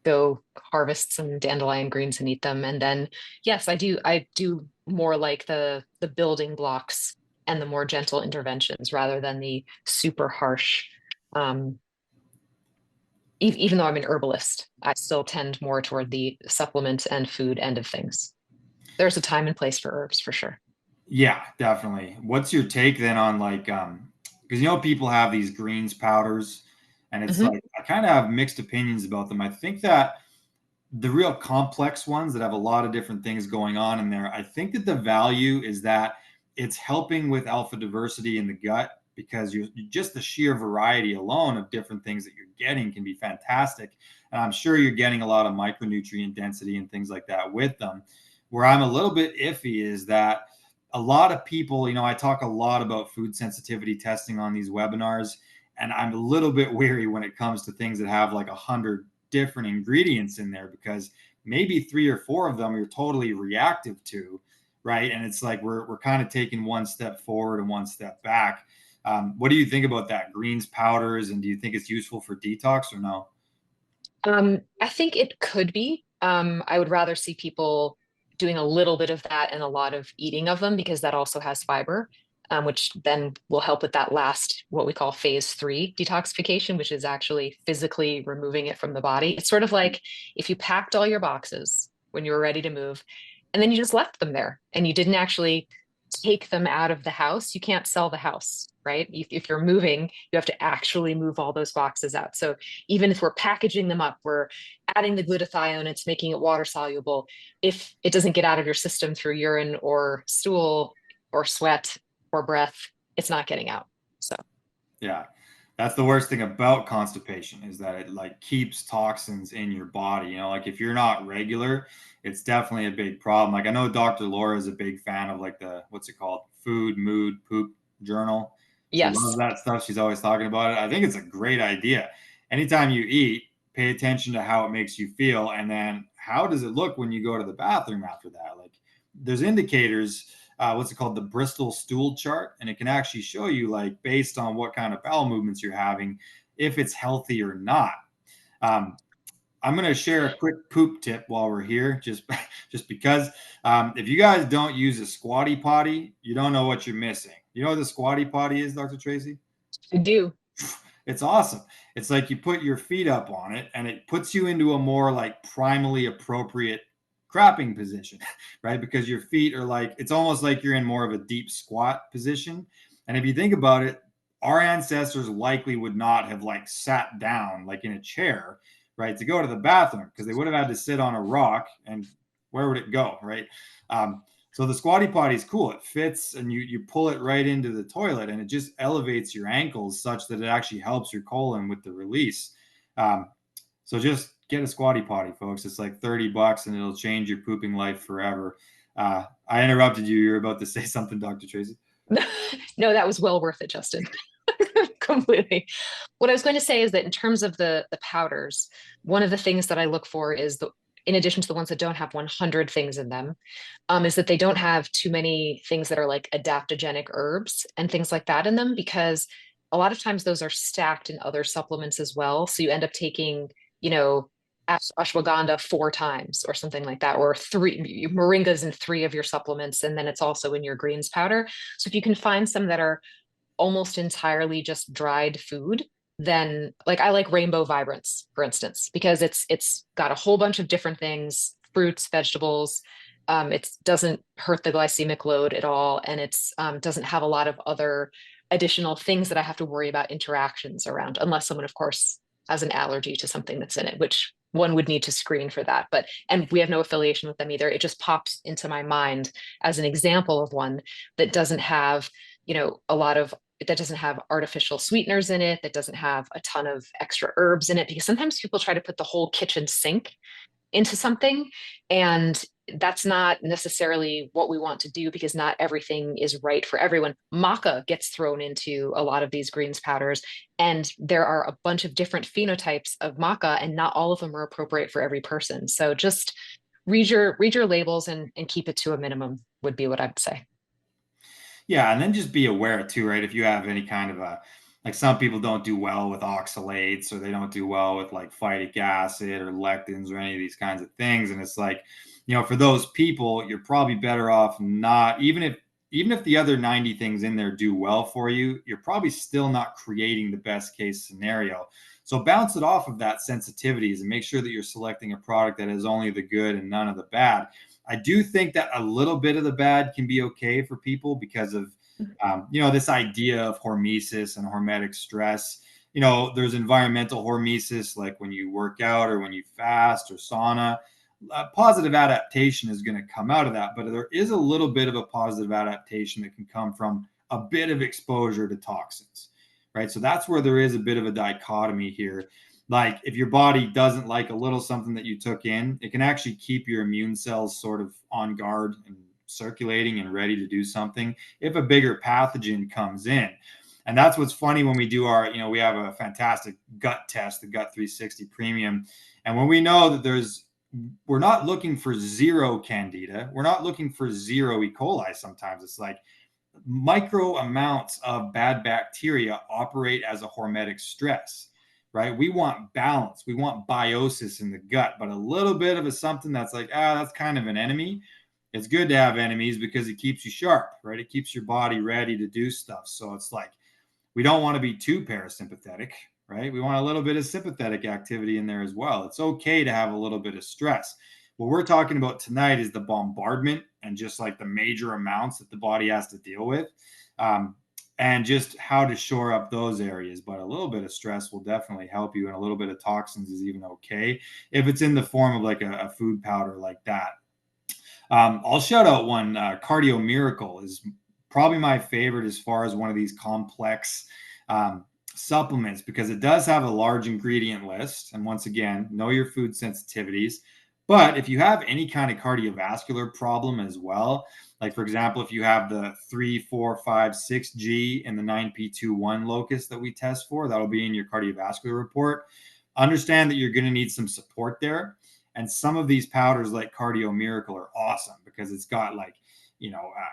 go harvest some dandelion greens and eat them. And then yes, I do more like the building blocks and the more gentle interventions rather than the super harsh um, even though I'm an herbalist, I still tend more toward the supplement and food end of things. There's a time and place for herbs for sure. Yeah, definitely. What's your take then on like, because people have these greens powders, and it's Hmm. like I kind of have mixed opinions about them. I think that the real complex ones that have a lot of different things going on in there, I think that the value is that it's helping with alpha diversity in the gut, because you just the sheer variety alone of different things that you're getting can be fantastic. And I'm sure you're getting a lot of micronutrient density and things like that with them. Where I'm a little bit iffy is that a lot of people, I talk a lot about food sensitivity testing on these webinars, and I'm a little bit weary when it comes to things that have like 100 different ingredients in there, because maybe three or four of them you're totally reactive to, right? And it's like we're kind of taking one step forward and one step back. What do you think about that greens powders, and do you think it's useful for detox or no? I think it could be. I would rather see people doing a little bit of that and a lot of eating of them because that also has fiber, which then will help with that last, what we call phase three detoxification, which is actually physically removing it from the body. It's sort of like if you packed all your boxes when you were ready to move, and then you just left them there and you didn't actually take them out of the house, you can't sell the house, right? If you're moving, you have to actually move all those boxes out. So even if we're packaging them up, we're adding the glutathione, it's making it water soluble. If it doesn't get out of your system through urine or stool or sweat or breath, it's not getting out. So Yeah. That's the worst thing about constipation, is that it like keeps toxins in your body. Like if you're not regular, it's definitely a big problem. Like I know Dr. Laura is a big fan of like the, what's it called? Food, mood, poop journal. She loves yes. that stuff. She's always talking about it. I think it's a great idea. Anytime you eat, pay attention to how it makes you feel, and then how does it look when you go to the bathroom after that? Like there's indicators, what's it called, the Bristol stool chart, and it can actually show you like based on what kind of bowel movements you're having if it's healthy or not. um, I'm going to share a quick poop tip while we're here, just because if you guys don't use a squatty potty, you don't know what you're missing. You know what the squatty potty is, Dr. Tracy? I do. It's awesome. It's like you put your feet up on it, and it puts you into a more like primally appropriate crapping position, right? Because your feet are like, it's almost like you're in more of a deep squat position. And if you think about it, our ancestors likely would not have like sat down like in a chair, right, to go to the bathroom, because they would have had to sit on a rock, and where would it go, right? So the squatty potty is cool. It fits, and you pull it right into the toilet, and it just elevates your ankles such that it actually helps your colon with the release. Um, so just get a squatty potty, folks. It's like $30, and it'll change your pooping life forever. I interrupted you. You're about to say something, Dr. Tracy. No, that was well worth it, Justin. Completely. What I was going to say is that in terms of the powders, one of the things that I look for is in addition to the ones that don't have 100 things in them, is that they don't have too many things that are like adaptogenic herbs and things like that in them, because a lot of times those are stacked in other supplements as well. So you end up taking, you know, ashwagandha 4 times or something like that, or three moringas in 3 of your supplements, and then it's also in your greens powder. So if you can find some that are almost entirely just dried food, then like I like Rainbow Vibrance, for instance, because it's got a whole bunch of different things, fruits, vegetables. It doesn't hurt the glycemic load at all, and it's doesn't have a lot of other additional things that I have to worry about interactions around, unless someone, of course, has an allergy to something that's in it, which one would need to screen for that. But and we have no affiliation with them either. It just pops into my mind as an example of one that doesn't have, you know, a lot of that doesn't have artificial sweeteners in it, that doesn't have a ton of extra herbs in it, because sometimes people try to put the whole kitchen sink into something, and that's not necessarily what we want to do, because not everything is right for everyone. Maca gets thrown into a lot of these greens powders, and there are a bunch of different phenotypes of maca, and not all of them are appropriate for every person. So just read your labels and keep it to a minimum would be what I'd say. Yeah, and then just be aware too, right? If you have any kind of a, like, some people don't do well with oxalates, or they don't do well with like phytic acid or lectins or any of these kinds of things. And it's like, for those people, you're probably better off not, even if the other 90 things in there do well for you, you're probably still not creating the best case scenario. So bounce it off of that sensitivities and make sure that you're selecting a product that has only the good and none of the bad. I do think that a little bit of the bad can be okay for people because of, this idea of hormesis and hormetic stress. There's environmental hormesis, like when you work out or when you fast or sauna. Positive adaptation is going to come out of that, but there is a little bit of a positive adaptation that can come from a bit of exposure to toxins, right? So that's where there is a bit of a dichotomy here. Like, if your body doesn't like a little something that you took in, it can actually keep your immune cells sort of on guard and circulating and ready to do something if a bigger pathogen comes in. And that's what's funny when we do our, we have a fantastic gut test, the Gut 360 Premium. And when we know that we're not looking for zero candida, we're not looking for zero E. coli. Sometimes it's like micro amounts of bad bacteria operate as a hormetic stress, right? We want balance. We want biosis in the gut, but a little bit of a something that's like, that's kind of an enemy. It's good to have enemies because it keeps you sharp, right? It keeps your body ready to do stuff. So it's like, we don't want to be too parasympathetic, right? We want a little bit of sympathetic activity in there as well. It's okay to have a little bit of stress. What we're talking about tonight is the bombardment and just like the major amounts that the body has to deal with. And just how to shore up those areas. But a little bit of stress will definitely help you, and a little bit of toxins is even okay if it's in the form of like a food powder like that. I'll shout out one. Cardio Miracle is probably my favorite as far as one of these complex supplements, because it does have a large ingredient list. And once again, know your food sensitivities. But if you have any kind of cardiovascular problem as well, like, for example, if you have the 3, 4, 5, 6G and the 9P21 locus that we test for, that'll be in your cardiovascular report. Understand that you're going to need some support there. And some of these powders like Cardio Miracle are awesome because it's got like,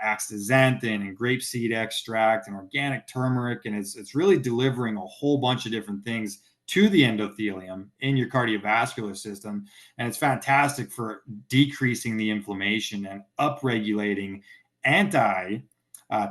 astaxanthin and grapeseed extract and organic turmeric. And it's really delivering a whole bunch of different things to the endothelium in your cardiovascular system. And it's fantastic for decreasing the inflammation and upregulating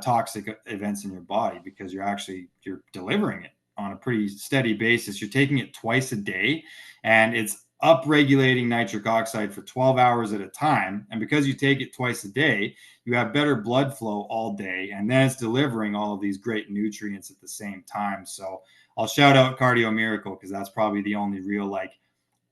toxic events in your body, because you're delivering it on a pretty steady basis. You're taking it twice a day, and it's upregulating nitric oxide for 12 hours at a time. And because you take it twice a day, you have better blood flow all day, and then it's delivering all of these great nutrients at the same time. So I'll shout out Cardio Miracle because that's probably the only real like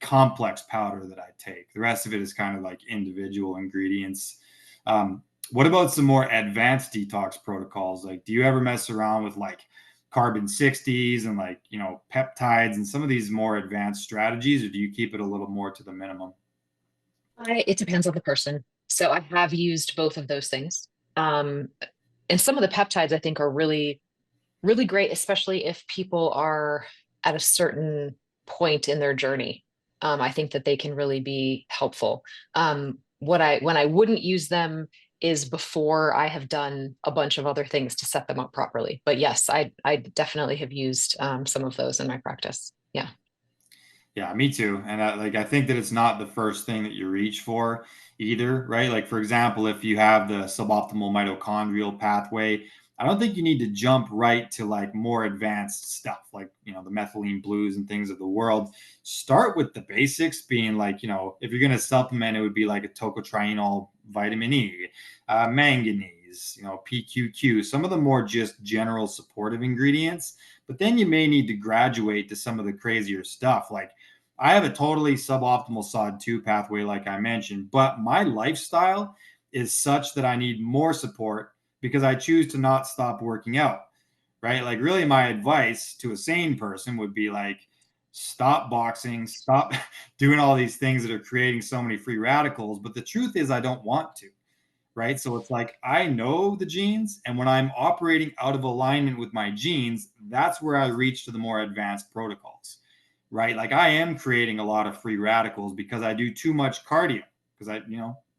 complex powder that I take. The rest of it is kind of like individual ingredients. What about some more advanced detox protocols? Like, do you ever mess around with like carbon 60s and like, peptides and some of these more advanced strategies, or do you keep it a little more to the minimum? It depends on the person. So I have used both of those things. Um, and some of the peptides I think are really, really great, especially if people are at a certain point in their journey. I think that they can really be helpful. When I wouldn't use them is before I have done a bunch of other things to set them up properly. But yes, I definitely have used some of those in my practice. Yeah. Yeah, me too. And like I think that it's not the first thing that you reach for either, right? Like for example, if you have the suboptimal mitochondrial pathway, I don't think you need to jump right to like more advanced stuff, like the methylene blues and things of the world. Start with the basics, being like if you're going to supplement, it would be like a tocotrienol, vitamin E, manganese, PQQ, some of the more just general supportive ingredients. But then you may need to graduate to some of the crazier stuff, like I have a totally suboptimal SOD2 pathway, like I mentioned, but my lifestyle is such that I need more support because I choose to not stop working out, right? Like, really, my advice to a sane person would be like, stop boxing, stop doing all these things that are creating so many free radicals. But the truth is, I don't want to, right? So it's like I know the genes, and when I'm operating out of alignment with my genes, that's where I reach to the more advanced protocols, right? Like I am creating a lot of free radicals because I do too much cardio, because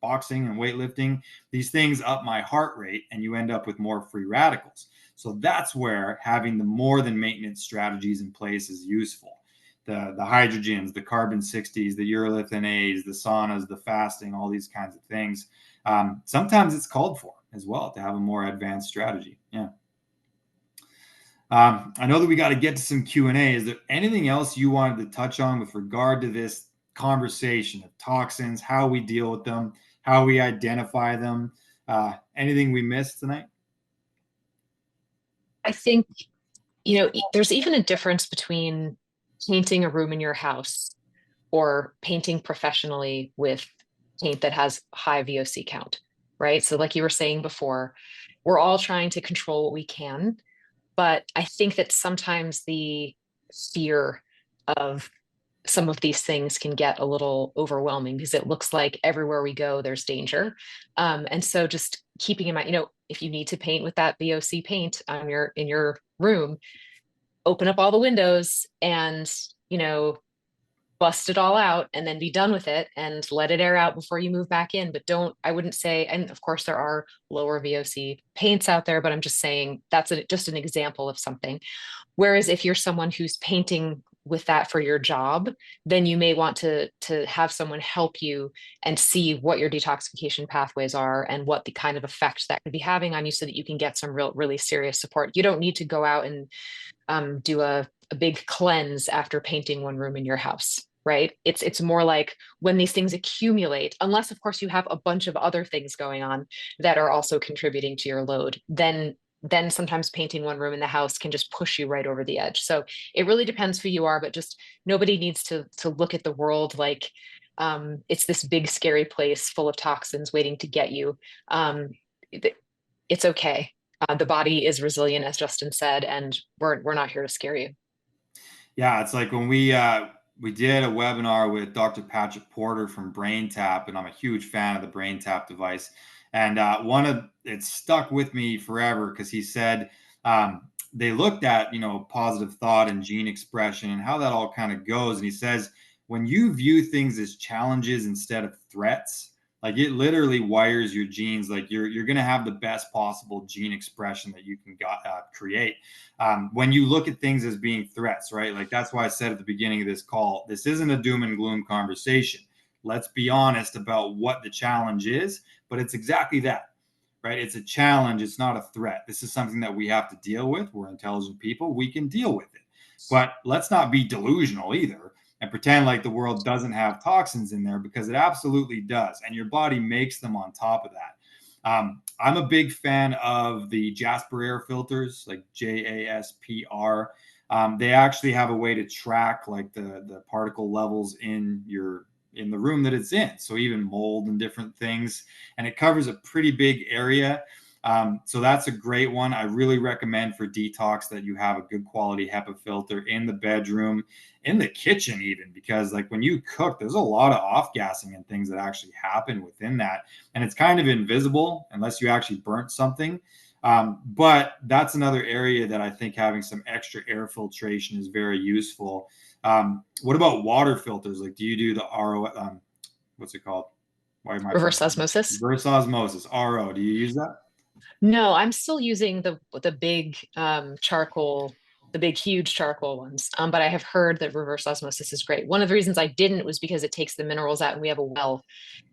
boxing and weightlifting, these things up my heart rate, and you end up with more free radicals. So that's where having the more than maintenance strategies in place is useful. The hydrogens, the carbon 60s, the urolithin A's, the saunas, the fasting, all these kinds of things. Sometimes it's called for as well to have a more advanced strategy. Yeah. I know that we got to get to some Q&A. Is there anything else you wanted to touch on with regard to this conversation of toxins, how we deal with them, how we identify them? Anything we missed tonight? I think, there's even a difference between painting a room in your house or painting professionally with paint that has high VOC count, right? So, like you were saying before, we're all trying to control what we can, but I think that sometimes the fear of some of these things can get a little overwhelming because it looks like everywhere we go, there's danger. And so just keeping in mind, if you need to paint with that VOC paint on in your room, open up all the windows and, you know, bust it all out and then be done with it and let it air out before you move back in. But I wouldn't say, and of course there are lower VOC paints out there, but I'm just saying that's just an example of something. Whereas if you're someone who's painting with that for your job, then you may want to have someone help you and see what your detoxification pathways are and what the kind of effect that could be having on you so that you can get some really serious support. You don't need to go out and do a big cleanse after painting one room in your house, right? It's more like when these things accumulate, unless of course you have a bunch of other things going on that are also contributing to your load, then sometimes painting one room in the house can just push you right over the edge. So it really depends who you are, but just nobody needs to look at the world like it's this big scary place full of toxins waiting to get you. Um, it's okay. The body is resilient, as Justin said, and we're not here to scare you. Yeah, it's like when we did a webinar with Dr. Patrick Porter from BrainTap, and I'm a huge fan of the BrainTap device. And one of it stuck with me forever because he said they looked at positive thought and gene expression and how that all kind of goes. And he says when you view things as challenges instead of threats, like it literally wires your genes. Like you're going to have the best possible gene expression that you can create when you look at things as being threats, right? Like that's why I said at the beginning of this call, this isn't a doom and gloom conversation. Let's be honest about what the challenge is, but it's exactly that, right? It's a challenge. It's not a threat. This is something that we have to deal with. We're intelligent people. We can deal with it. But let's not be delusional either and pretend like the world doesn't have toxins in there because it absolutely does. And your body makes them on top of that. I'm a big fan of the Jasper air filters, like JASPR. They actually have a way to track like the particle levels in the room that it's in. So even mold and different things, and it covers a pretty big area. So that's a great one. I really recommend for detox that you have a good quality HEPA filter in the bedroom, in the kitchen even, because like when you cook, there's a lot of off gassing and things that actually happen within that. And it's kind of invisible unless you actually burnt something. But that's another area that I think having some extra air filtration is very useful. What about water filters? Like, do you do the RO? What's it called? Why am I Reverse blanking? osmosis. Reverse osmosis, RO. Do you use that? No, I'm still using the big charcoal, the big huge charcoal ones. But I have heard that reverse osmosis is great. One of the reasons I didn't was because it takes the minerals out, and we have a well,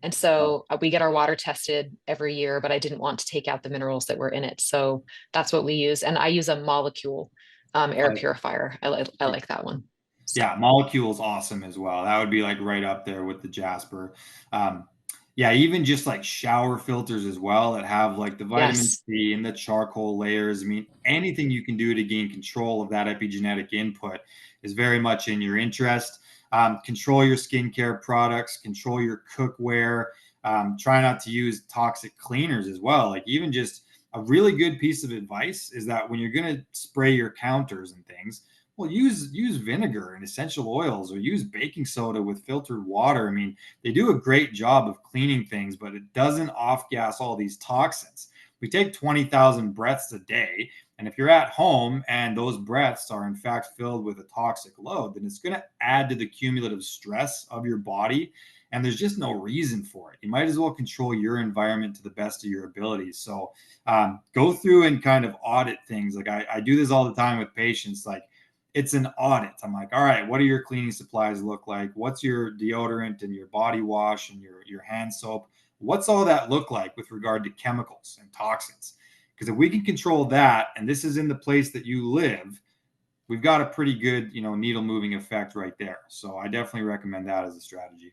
and Oh, so we get our water tested every year. But I didn't want to take out the minerals that were in it, so that's what we use. And I use a molecule air okay. purifier. I like that one. So Yeah, Molecule's awesome as well. That would be like right up there with the Jasper. Um, yeah, even just like shower filters as well that have like the vitamin yes, C and the charcoal layers. I mean, anything you can do to gain control of that epigenetic input is very much in your interest. Control your skincare products, control your cookware. Try not to use toxic cleaners as well. Like, even just a really good piece of advice is that when you're going to spray your counters and things, well, use vinegar and essential oils, or use baking soda with filtered water. I mean, they do a great job of cleaning things, but it doesn't off gas all these toxins. We take 20,000 breaths a day, and if you're at home and those breaths are in fact filled with a toxic load, then it's going to add to the cumulative stress of your body, and there's just no reason for it. You might as well control your environment to the best of your abilities. So go through and kind of audit things. Like, I do this all the time with patients. Like, it's an audit. I'm like, all right, what do your cleaning supplies look like? What's your deodorant and your body wash and your hand soap? What's all that look like with regard to chemicals and toxins? Because if we can control that, and this is in the place that you live, we've got a pretty good, needle moving effect right there. So I definitely recommend that as a strategy.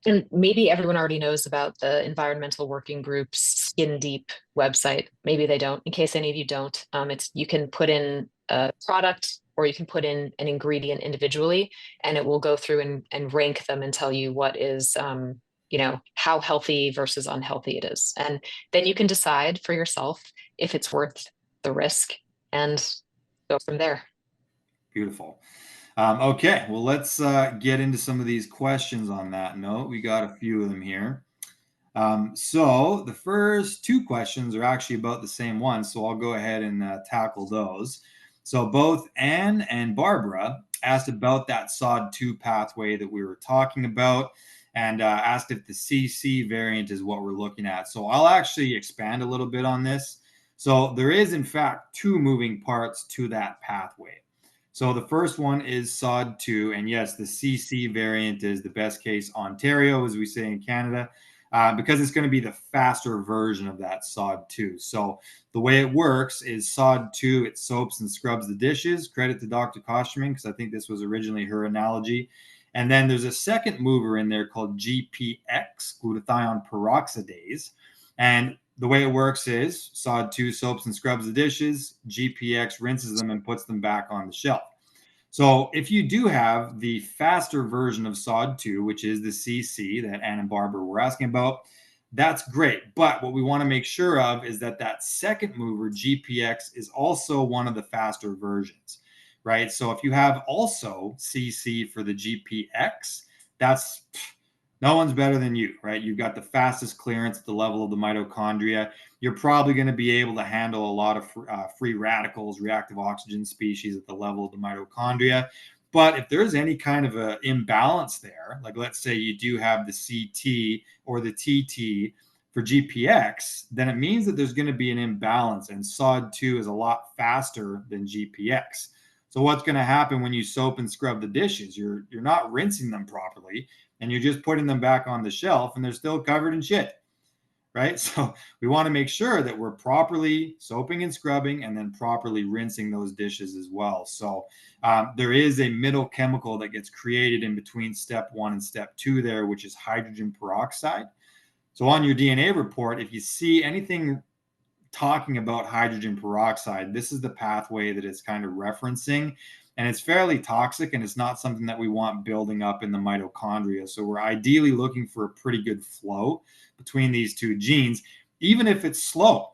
and maybe everyone already knows about the Environmental Working Group's Skin Deep website. Maybe they don't. In case any of you don't, it's you can put in a product or you can put in an ingredient individually, and it will go through and rank them and tell you what is, how healthy versus unhealthy it is. And then you can decide for yourself if it's worth the risk and go from there. Beautiful. Okay, well, let's get into some of these questions on that note. We got a few of them here. So the first two questions are actually about the same one, so I'll go ahead and tackle those. So both Anne and Barbara asked about that SOD2 pathway that we were talking about, and asked if the CC variant is what we're looking at. So I'll actually expand a little bit on this. So there is, in fact, two moving parts to that pathway. So the first one is SOD2, and yes, the CC variant is the best case Ontario, as we say in Canada, because it's going to be the faster version of that SOD2. So the way it works is SOD2, it soaps and scrubs the dishes. Credit to Dr. Kosterman, because I think this was originally her analogy. And then there's a second mover in there called GPX, glutathione peroxidase. And the way it works is SOD2 soaps and scrubs the dishes, GPX rinses them and puts them back on the shelf. So if you do have the faster version of SOD2, which is the CC that Ann and Barbara were asking about, that's great. But what we want to make sure of is that that second mover, GPX, is also one of the faster versions, right? So if you have also CC for the GPX, that's no one's better than you, right? You've got the fastest clearance at the level of the mitochondria. You're probably going to be able to handle a lot of free radicals, reactive oxygen species at the level of the mitochondria. But if there's any kind of an imbalance there, like let's say you do have the CT or the TT for GPX, then it means that there's going to be an imbalance, and SOD2 is a lot faster than GPX. So what's going to happen when you soap and scrub the dishes? You're not rinsing them properly, and you're just putting them back on the shelf, and they're still covered in shit, right? So we want to make sure that we're properly soaping and scrubbing and then properly rinsing those dishes as well. So there is a middle chemical that gets created in between step 1 and step 2 there, which is hydrogen peroxide. So on your DNA report, if you see anything talking about hydrogen peroxide, this is the pathway that it's kind of referencing. And it's fairly toxic, and it's not something that we want building up in the mitochondria. So we're ideally looking for a pretty good flow between these two genes, even if it's slow,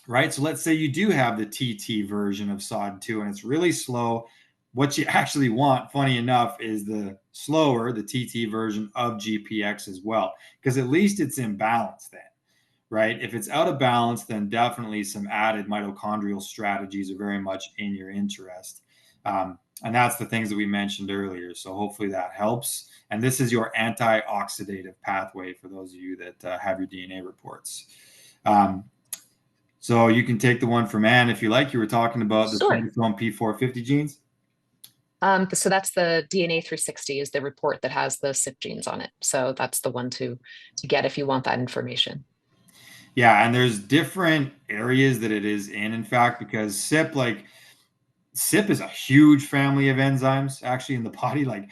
right? So let's say you do have the TT version of SOD2 and it's really slow. What you actually want, funny enough, is the slower, the TT version of GPX as well, because at least it's in balance then, right? If it's out of balance, then definitely some added mitochondrial strategies are very much in your interest. And that's the things that we mentioned earlier. So hopefully that helps. And this is your antioxidative pathway for those of you that have your DNA reports. Um, so you can take the one from Anne if you like. You were talking about the Sure. proteasome P450 genes. So that's the DNA 360 is the report that has the CYP genes on it. So that's the one to get if you want that information. Yeah, and there's different areas that it is in fact, because CYP, like CYP is a huge family of enzymes actually in the body. Like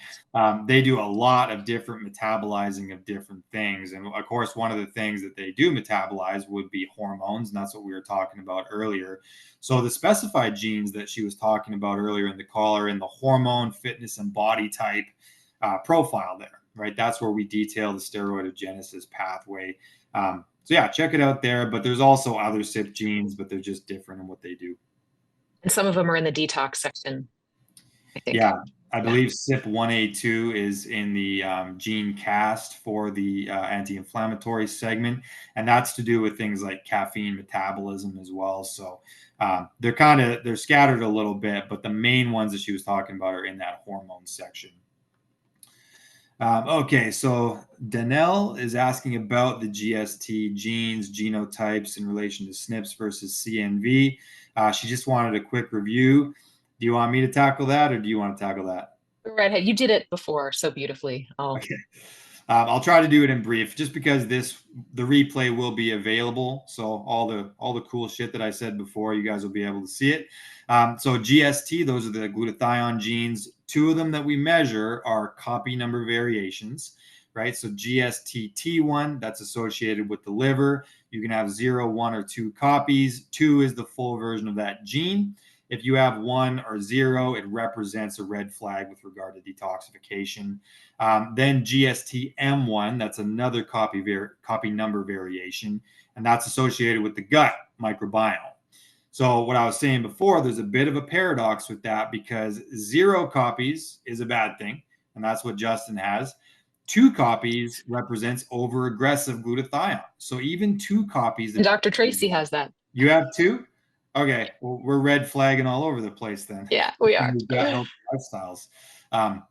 they do a lot of different metabolizing of different things. And of course, one of the things that they do metabolize would be hormones. And that's what we were talking about earlier. So the specified genes that she was talking about earlier in the call are in the hormone, fitness, and body type profile there, right? That's where we detail the steroidogenesis pathway. So yeah, check it out there. But there's also other CYP genes, but they're just different in what they do. And some of them are in the detox section, I think. Yeah, I Yeah. believe CYP1A2 is in the gene cast for the anti-inflammatory segment, and that's to do with things like caffeine metabolism as well. So they're scattered a little bit, but the main ones that she was talking about are in that hormone section. Okay, so Danelle is asking about the GST genes, genotypes in relation to SNPs versus CNV. She just wanted a quick review. Do you want me to tackle that, or do you want to tackle that? Redhead, you did it before so beautifully. Oh, Okay. I'll try to do it in brief, just because the replay will be available. So all the cool shit that I said before, you guys will be able to see it. So GST, those are the glutathione genes. Two of them that we measure are copy number variations, right? So GST-T1, that's associated with the liver. You can have 0, 1, or 2 copies. 2 is the full version of that gene. If you have 1 or 0, it represents a red flag with regard to detoxification. Then GST-M1, that's another copy number variation, and that's associated with the gut microbiome. So what I was saying before, there's a bit of a paradox with that, because 0 copies is a bad thing, and that's what Justin has. 2 copies represents over aggressive glutathione. So even 2 copies and of Dr. Tracy has that. you have 2. Okay, well, we're red flagging all over the place then. Yeah, we are. We've got healthy lifestyles. Um,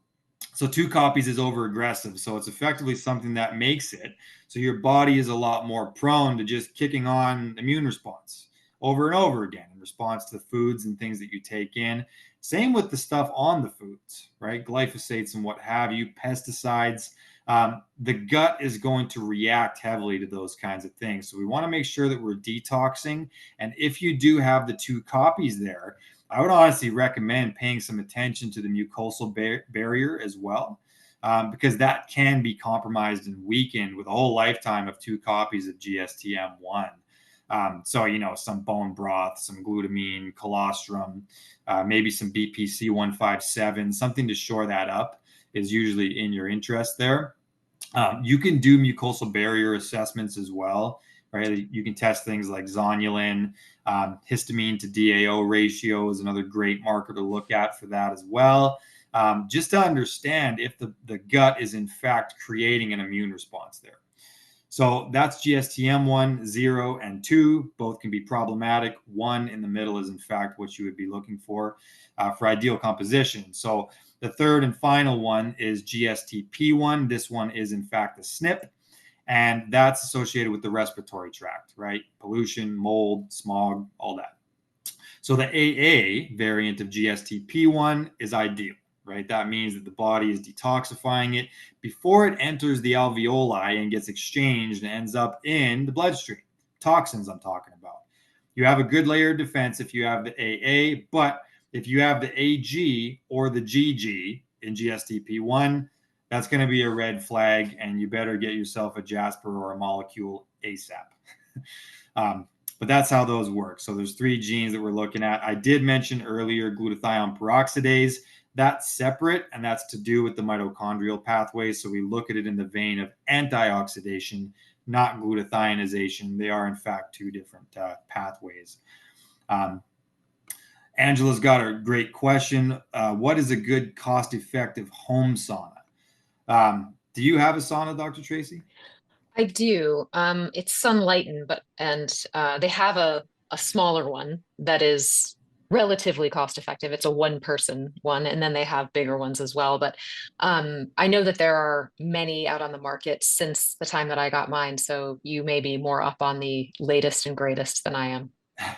so 2 copies is over aggressive. So it's effectively something that makes it so your body is a lot more prone to just kicking on immune response over and over again in response to the foods and things that you take in. Same with the stuff on the foods, right? Glyphosates and what have you, pesticides. The gut is going to react heavily to those kinds of things. So we want to make sure that we're detoxing. And if you do have the 2 copies there, I would honestly recommend paying some attention to the mucosal barrier as well, because that can be compromised and weakened with a whole lifetime of 2 copies of GSTM1. So, some bone broth, some glutamine, colostrum, maybe some BPC 157, something to shore that up is usually in your interest there. You can do mucosal barrier assessments as well, right? You can test things like zonulin, histamine to DAO ratio is another great marker to look at for that as well, just to understand if the gut is in fact creating an immune response there. So that's GSTM1, 0, and 2. Both can be problematic. 1 in the middle is, in fact, what you would be looking for ideal composition. So the third and final one is GSTP1. This one is, in fact, a SNP, and that's associated with the respiratory tract, right? Pollution, mold, smog, all that. So the AA variant of GSTP1 is ideal, right? That means that the body is detoxifying it before it enters the alveoli and gets exchanged and ends up in the bloodstream. Toxins, I'm talking about. You have a good layer of defense if you have the AA, but if you have the AG or the GG in GSTP1, that's going to be a red flag, and you better get yourself a Jasper or a molecule ASAP. But that's how those work. So there's 3 genes that we're looking at. I did mention earlier glutathione peroxidase. That's separate, and that's to do with the mitochondrial pathway. So we look at it in the vein of antioxidation, not glutathionization. They are, in fact, 2 different pathways. Angela's got a great question. What is a good cost-effective home sauna? Do you have a sauna, Dr. Tracy? I do. It's Sunlighten, but they have a smaller one that is relatively cost effective. It's a one person one, and then they have bigger ones as well. But I know that there are many out on the market since the time that I got mine. So you may be more up on the latest and greatest than I am.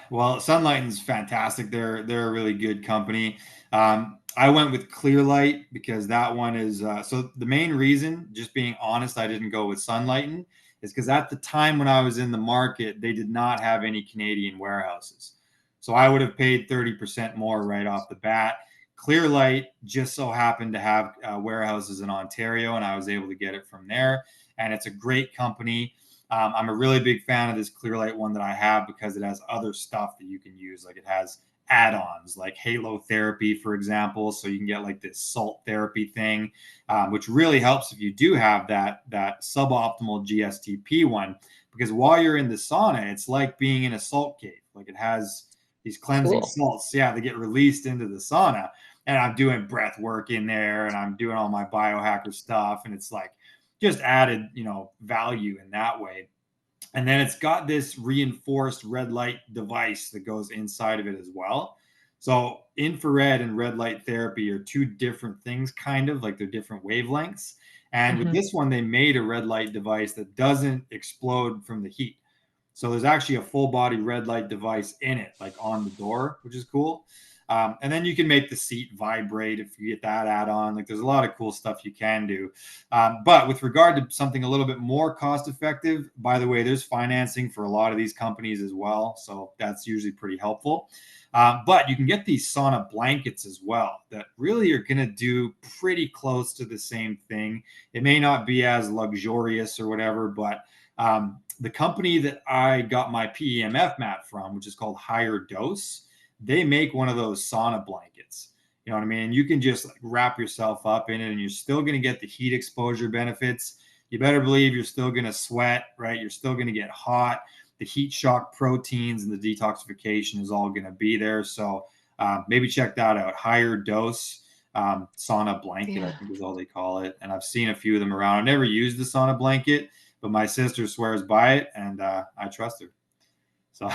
Well, Sunlighten's fantastic. They're a really good company. I went with Clearlight because that one is so the main reason, just being honest, I didn't go with Sunlighten is because at the time when I was in the market, they did not have any Canadian warehouses. So I would have paid 30% more right off the bat. Clearlight just so happened to have warehouses in Ontario, and I was able to get it from there. And it's a great company. I'm a really big fan of this Clearlight one that I have because it has other stuff that you can use. Like it has add-ons like halo therapy, for example. So you can get like this salt therapy thing, which really helps if you do have that suboptimal GSTP one. Because while you're in the sauna, it's like being in a salt cave. Like it has these cleansing Cool. salts. Yeah, they get released into the sauna. And I'm doing breath work in there and I'm doing all my biohacker stuff. And it's like just added, value in that way. And then it's got this reinforced red light device that goes inside of it as well. So infrared and red light therapy are two different things, kind of like they're different wavelengths. And with Hmm. this one, they made a red light device that doesn't explode from the heat. So there's actually a full body red light device in it, like on the door, which is cool. And then you can make the seat vibrate if you get that add on. Like there's a lot of cool stuff you can do. But with regard to something a little bit more cost effective, by the way, there's financing for a lot of these companies as well. So that's usually pretty helpful. But you can get these sauna blankets as well that really are going to do pretty close to the same thing. It may not be as luxurious or whatever, but the company that I got my PEMF mat from, which is called Higher Dose, they make one of those sauna blankets. You know what I mean? You can just like wrap yourself up in it and you're still going to get the heat exposure benefits. You better believe you're still going to sweat, right? You're still going to get hot. The heat shock proteins and the detoxification is all going to be there. So maybe check that out. Higher dose sauna blanket, I Yeah. think is all they call it. And I've seen a few of them around. I've never used the sauna blanket, but my sister swears by it and I trust her. So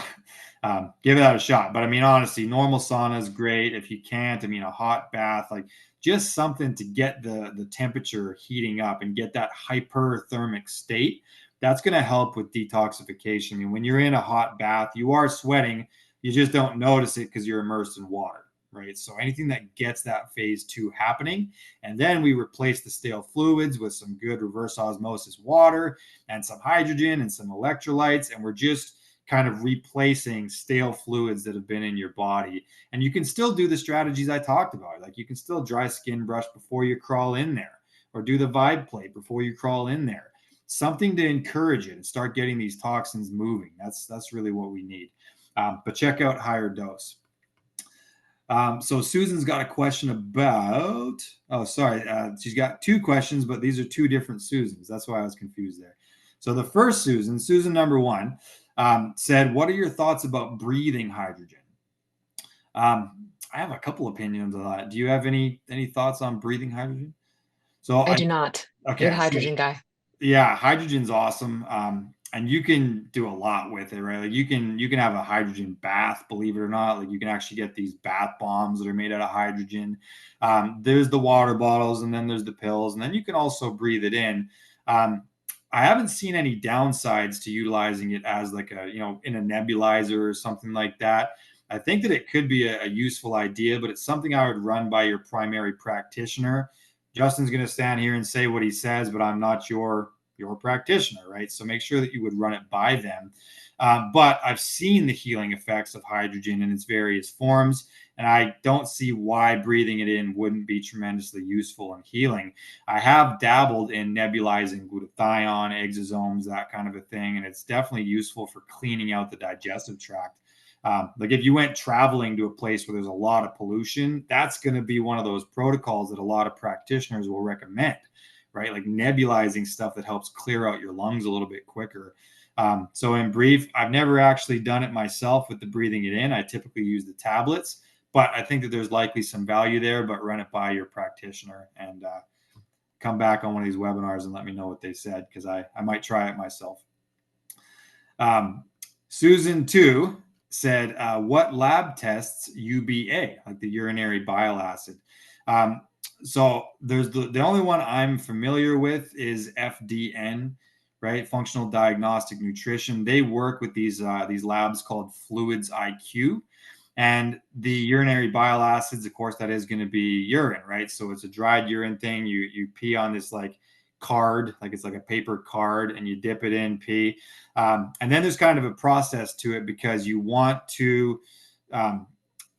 give that a shot. But I mean, honestly, normal sauna is great. If you can't, I mean, a hot bath, like just something to get the temperature heating up and get that hyperthermic state. That's going to help with detoxification. I mean, when you're in a hot bath, you are sweating. You just don't notice it because you're immersed in water, right? So anything that gets that phase two happening, and then we replace the stale fluids with some good reverse osmosis water and some hydrogen and some electrolytes, and we're just kind of replacing stale fluids that have been in your body. And you can still do the strategies I talked about. Like you can still dry skin brush before you crawl in there, or do the vibe plate before you crawl in there. Something to encourage it and start getting these toxins moving. That's really what we need. But check out Higher Dose. So Susan's got a question about. Oh, sorry. She's got two questions, but these are two different Susans. That's why I was confused there. So the first Susan, Susan number one, said, "What are your thoughts about breathing hydrogen?" I have a couple opinions on that. Do you have any thoughts on breathing hydrogen? So I I do not. Big okay. So hydrogen guy. yeah, hydrogen's awesome. And you can do a lot with it, right? Like you can have a hydrogen bath, believe it or not. Like you can actually get these bath bombs that are made out of hydrogen. There's the water bottles, and then there's the pills, and then you can also breathe it in. Um, I haven't seen any downsides to utilizing it as like a, in a nebulizer or something like that. I think that it could be a useful idea, but it's something I would run by your primary practitioner. Justin's going to stand here and say what he says, but I'm not your practitioner, right? So make sure that you would run it by them. But I've seen the healing effects of hydrogen in its various forms, and I don't see why breathing it in wouldn't be tremendously useful in healing. I have dabbled in nebulizing glutathione, exosomes, that kind of a thing, and it's definitely useful for cleaning out the digestive tract. Like if you went traveling to a place where there's a lot of pollution, that's going to be one of those protocols that a lot of practitioners will recommend, right? Like nebulizing stuff that helps clear out your lungs a little bit quicker. So in brief, I've never actually done it myself with the breathing it in. I typically use the tablets, but I think that there's likely some value there, but run it by your practitioner and come back on one of these webinars and let me know what they said, because I might try it myself. Susan 2 said, what lab tests UBA, like the urinary bile acid? Um, so there's the only one I'm familiar with is FDN, right? Functional Diagnostic Nutrition. They work with these labs called Fluids IQ. And the urinary bile acids, of course, that is going to be urine, right? So it's a dried urine thing. You pee on this like card, like it's like a paper card, and you dip it in, pee. And then there's kind of a process to it because you want to, I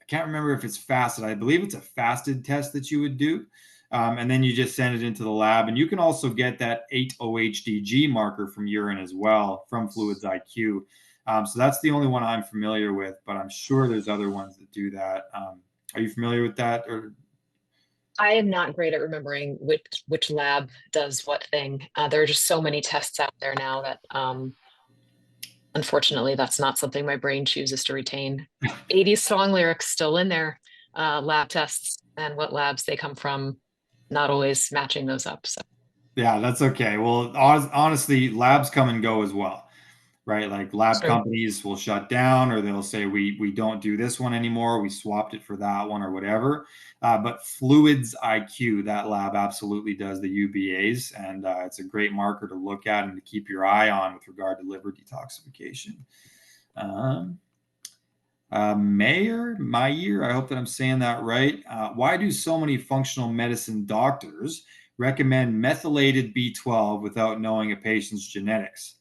can't remember if it's fasted. I believe it's a fasted test that you would do. And then you just send it into the lab. And you can also get that 8-OHDG marker from urine as well from Fluids IQ. So that's the only one I'm familiar with, but I'm sure there's other ones that do that. Are you familiar with that? Or I am not great at remembering which lab does what thing. There are just so many tests out there now that unfortunately that's not something my brain chooses to retain. 80s song lyrics still in there, lab tests and what labs they come from, not always matching those up. So yeah, that's okay. Well, honestly, labs come and go as well, right? Like lab true. companies will shut down, or they'll say we don't do this one anymore. We swapped it for that one or whatever. But Fluids IQ, that lab absolutely does the UBAs, and it's a great marker to look at and to keep your eye on with regard to liver detoxification. Um, Mayer, I hope that I'm saying that right. Why do so many functional medicine doctors recommend methylated B12 without knowing a patient's genetics?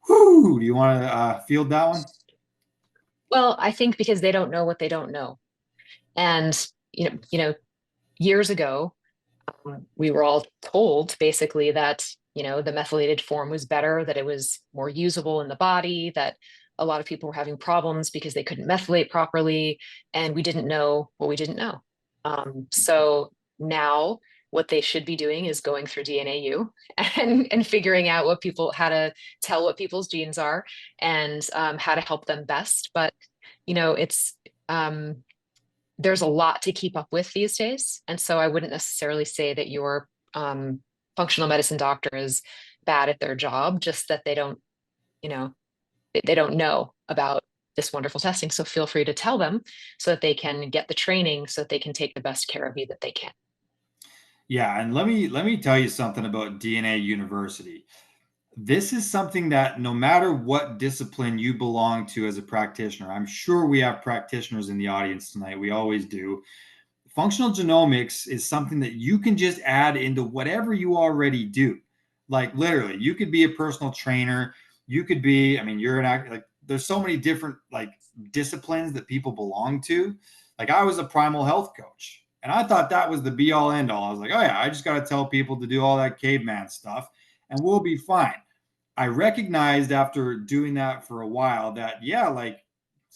Whew, do you want to field that one? Well, I think because they don't know what they don't know. And years ago, we were all told basically that, the methylated form was better, that it was more usable in the body, that a lot of people were having problems because they couldn't methylate properly, and we didn't know what we didn't know. So now what they should be doing is going through DNAU and figuring out how to tell what people's genes are, and how to help them best. But it's there's a lot to keep up with these days. And so I wouldn't necessarily say that your functional medicine doctor is bad at their job, just that you know, they don't know about this wonderful testing. So feel free to tell them so that they can get the training so that they can take the best care of you that they can. Yeah, and let me tell you something about DNA University. This is something that no matter what discipline you belong to as a practitioner, I'm sure we have practitioners in the audience tonight. We always do. Functional genomics is something that you can just add into whatever you already do. Like literally, you could be a personal trainer. You could be, I mean, you're an act like there's so many different like disciplines that people belong to. Like I was a primal health coach, and I thought that was the be all end all. I was like, oh yeah, I just got to tell people to do all that caveman stuff, and we'll be fine. I recognized after doing that for a while that, yeah, like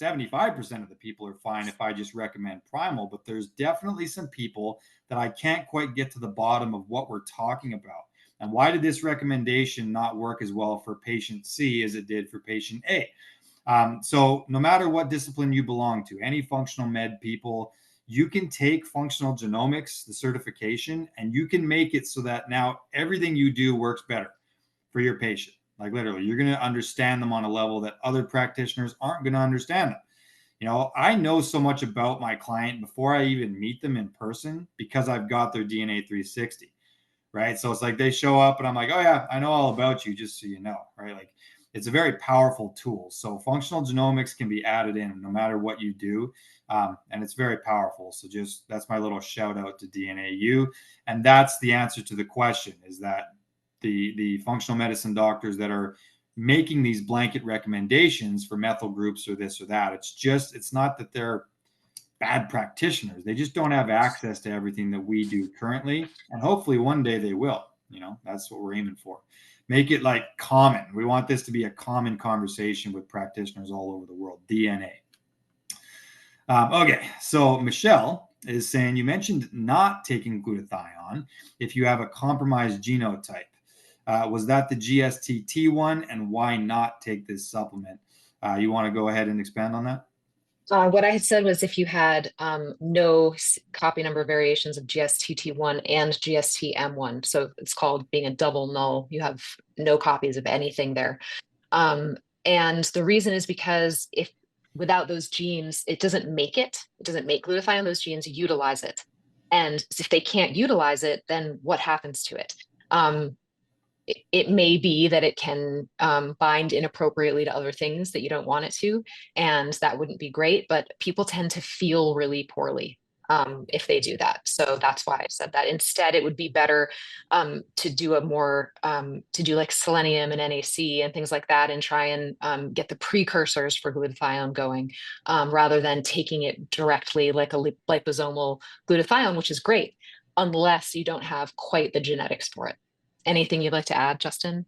75% of the people are fine if I just recommend primal, but there's definitely some people that I can't quite get to the bottom of what we're talking about. And why did this recommendation not work as well for patient C as it did for patient A? So, no matter what discipline you belong to, any functional med people, you can take functional genomics, the certification, and you can make it so that now everything you do works better for your patient. Like literally, you're going to understand them on a level that other practitioners aren't going to understand them. I know so much about my client before I even meet them in person because I've got their DNA 360, right? So it's like they show up and I'm like, oh yeah, I know all about you, just so you know, right? Like it's a very powerful tool. So functional genomics can be added in no matter what you do. And it's very powerful. So just that's my little shout out to DNAU. And that's the answer to the question is that the functional medicine doctors that are making these blanket recommendations for methyl groups or this or that, it's not that they're bad practitioners. They just don't have access to everything that we do currently. And hopefully one day they will. That's what we're aiming for. Make it like common. We want this to be a common conversation with practitioners all over the world. DNA. Okay, so Michelle is saying you mentioned not taking glutathione if you have a compromised genotype. Was that the GSTT one, and why not take this supplement? You want to go ahead and expand on that? What I had said was if you had no copy number variations of GSTT1 and GSTM1, so it's called being a double null, you have no copies of anything there. Um, and the reason is because if without those genes, it doesn't make it. It doesn't make glutathione. Those genes utilize it. And if they can't utilize it, then what happens to it? It may be that it can bind inappropriately to other things that you don't want it to, and that wouldn't be great. But people tend to feel really poorly if they do that. So that's why I said that. Instead, it would be better to do a more to do like selenium and NAC and things like that, and try and get the precursors for glutathione going, rather than taking it directly like a liposomal glutathione, which is great, unless you don't have quite the genetics for it. Anything you'd like to add, Justin?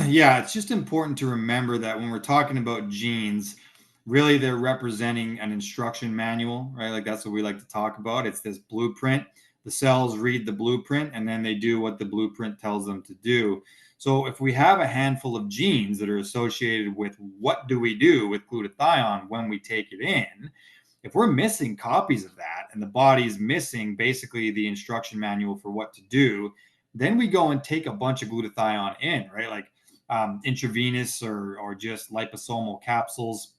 Yeah, it's just important to remember that when we're talking about genes, really they're representing an instruction manual, right? Like that's what we like to talk about. It's this blueprint. The cells read the blueprint and then they do what the blueprint tells them to do. So if we have a handful of genes that are associated with what do we do with glutathione when we take it in, if we're missing copies of that and the body's missing basically the instruction manual for what to do, then we go and take a bunch of glutathione in, right? Like intravenous or just liposomal capsules.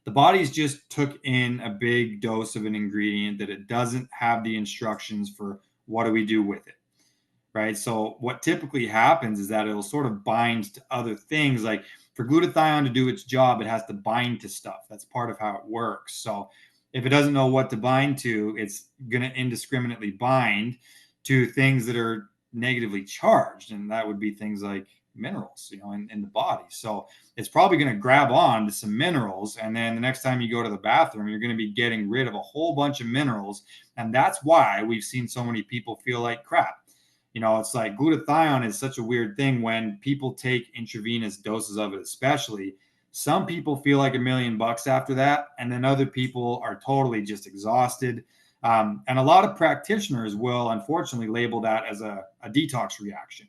The body's just took in a big dose of an ingredient that it doesn't have the instructions for what do we do with it, right? So what typically happens is that it'll sort of bind to other things. Like for glutathione to do its job, it has to bind to stuff. That's part of how it works. So if it doesn't know what to bind to, it's going to indiscriminately bind to things that are negatively charged, and that would be things like minerals, in the body. So it's probably going to grab on to some minerals, and then the next time you go to the bathroom, you're going to be getting rid of a whole bunch of minerals, and that's why we've seen so many people feel like crap. It's like glutathione is such a weird thing when people take intravenous doses of it, especially. Some people feel like $1,000,000 after that, and then other people are totally just exhausted. And a lot of practitioners will unfortunately label that as a detox reaction,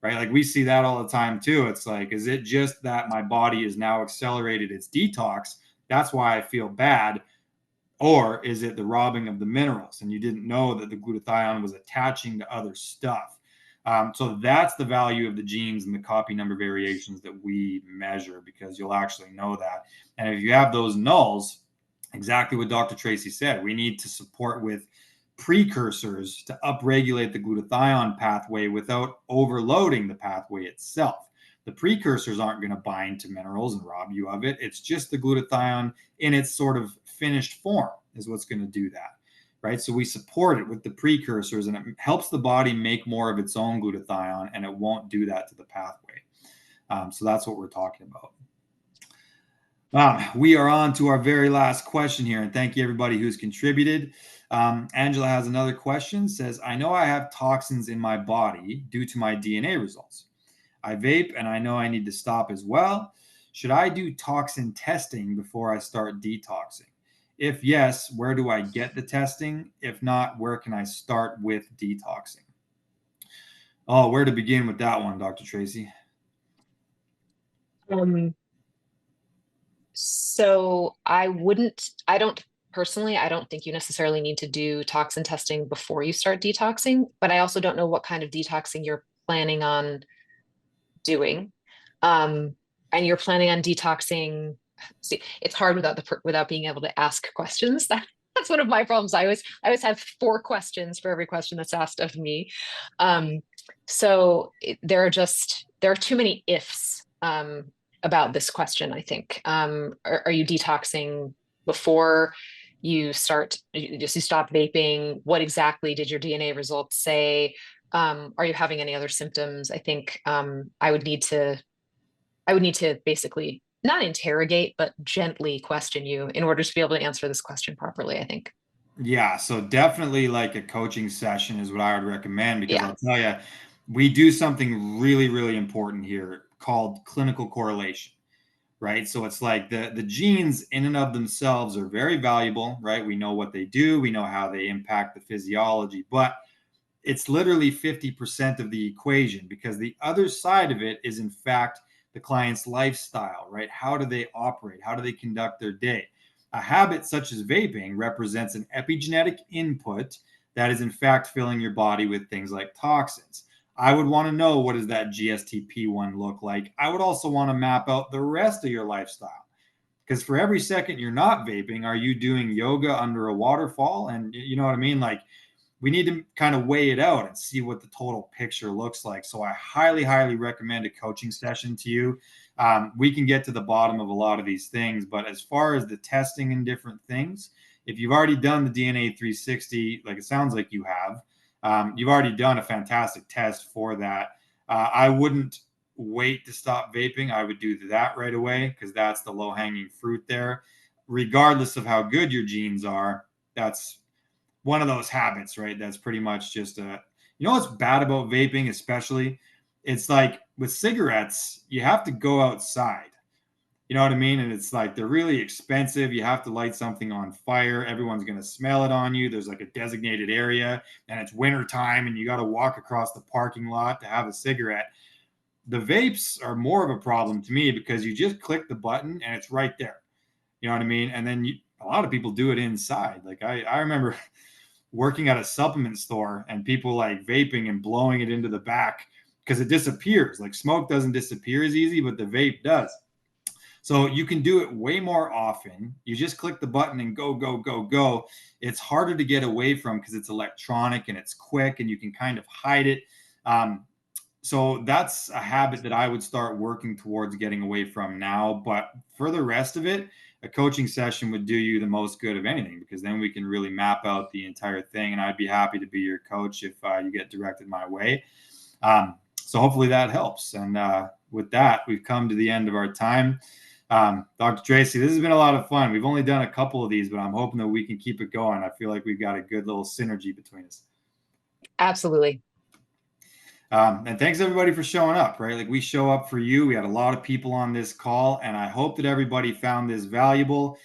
right? Like we see that all the time too. It's like, is it just that my body is now accelerated its detox? That's why I feel bad. Or is it the robbing of the minerals? And you didn't know that the glutathione was attaching to other stuff. So that's the value of the genes and the copy number variations that we measure, because you'll actually know that. And if you have those nulls, exactly what Dr. Tracy said, we need to support with precursors to upregulate the glutathione pathway without overloading the pathway itself. The precursors aren't going to bind to minerals and rob you of it. It's just the glutathione in its sort of finished form is what's going to do that, right? So we support it with the precursors, and it helps the body make more of its own glutathione, and it won't do that to the pathway. So that's what we're talking about. We are on to our very last question here, and thank you everybody who's contributed. Angela has another question, says, I know I have toxins in my body due to my DNA results. I vape and I know I need to stop as well. Should I do toxin testing before I start detoxing? If yes, where do I get the testing? If not, where can I start with detoxing? Oh, where to begin with that one, Dr. Tracy? So I don't think you necessarily need to do toxin testing before you start detoxing, but I also don't know what kind of detoxing you're planning on doing. And you're planning on detoxing. See, it's hard without being able to ask questions. That's one of my problems. I always have 4 questions for every question that's asked of me. There are too many ifs about this question, I think. Are you detoxing before you start, you stop vaping? What exactly did your DNA results say? Are you having any other symptoms? I think I would need to basically not interrogate, but gently question you in order to be able to answer this question properly, I think. Yeah, so definitely like a coaching session is what I would recommend, because Yeah. I'll tell you, we do something really, really important here called clinical correlation, right? So it's like the genes in and of themselves are very valuable, right? We know what they do, we know how they impact the physiology, but it's literally 50% of the equation, because the other side of it is in fact the client's lifestyle, right? How do they operate? How do they conduct their day? A habit such as vaping represents an epigenetic input that is in fact filling your body with things like toxins. I would want to know, what does that GSTP1 look like? I would also want to map out the rest of your lifestyle. Because for every second you're not vaping, are you doing yoga under a waterfall? And you know what I mean? Like, we need to kind of weigh it out and see what the total picture looks like. So I highly, highly recommend a coaching session to you. We can get to the bottom of a lot of these things, but as far as the testing and different things, if you've already done the DNA 360, like it sounds like you have, you've already done a fantastic test for that. I wouldn't wait to stop vaping. I would do that right away because that's the low hanging fruit there. Regardless of how good your genes are, that's one of those habits, right? That's pretty much just a, you know, what's bad about vaping, especially? It's like with cigarettes, you have to go outside. You know what I mean? And it's like they're really expensive. You have to light something on fire. Everyone's going to smell it on you. There's like a designated area and it's winter time and you got to walk across the parking lot to have a cigarette. The vapes are more of a problem to me because you just click the button and it's right there. You know what I mean? And then a lot of people do it inside. Like I remember working at a supplement store and people like vaping and blowing it into the back because it disappears. Like smoke doesn't disappear as easy, but the vape does. So you can do it way more often. You just click the button and go, go, go, go. It's harder to get away from because it's electronic and it's quick and you can kind of hide it. So that's a habit that I would start working towards getting away from now. But for the rest of it, a coaching session would do you the most good of anything because then we can really map out the entire thing. And I'd be happy to be your coach if you get directed my way. So hopefully that helps. And with that, we've come to the end of our time. Dr. Tracy, this has been a lot of fun. We've only done a couple of these, but I'm hoping that we can keep it going. I feel like we've got a good little synergy between us. Absolutely. And thanks everybody for showing up, right? Like we show up for you. We had a lot of people on this call, and I hope that everybody found this valuable.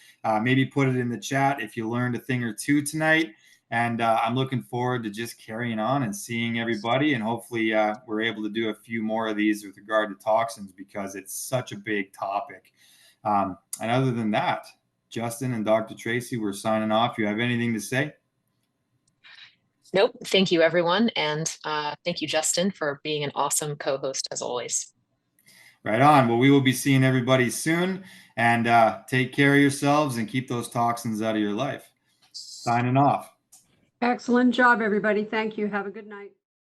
Maybe put it in the chat if you learned a thing or two tonight. And I'm looking forward to just carrying on and seeing everybody. And hopefully we're able to do a few more of these with regard to toxins because it's such a big topic. And other than that, Justin and Dr. Tracy, we're signing off. You have anything to say? Nope. Thank you, everyone. And thank you, Justin, for being an awesome co-host as always. Right on. Well, we will be seeing everybody soon. And take care of yourselves and keep those toxins out of your life. Signing off. Excellent job, everybody. Thank you. Have a good night.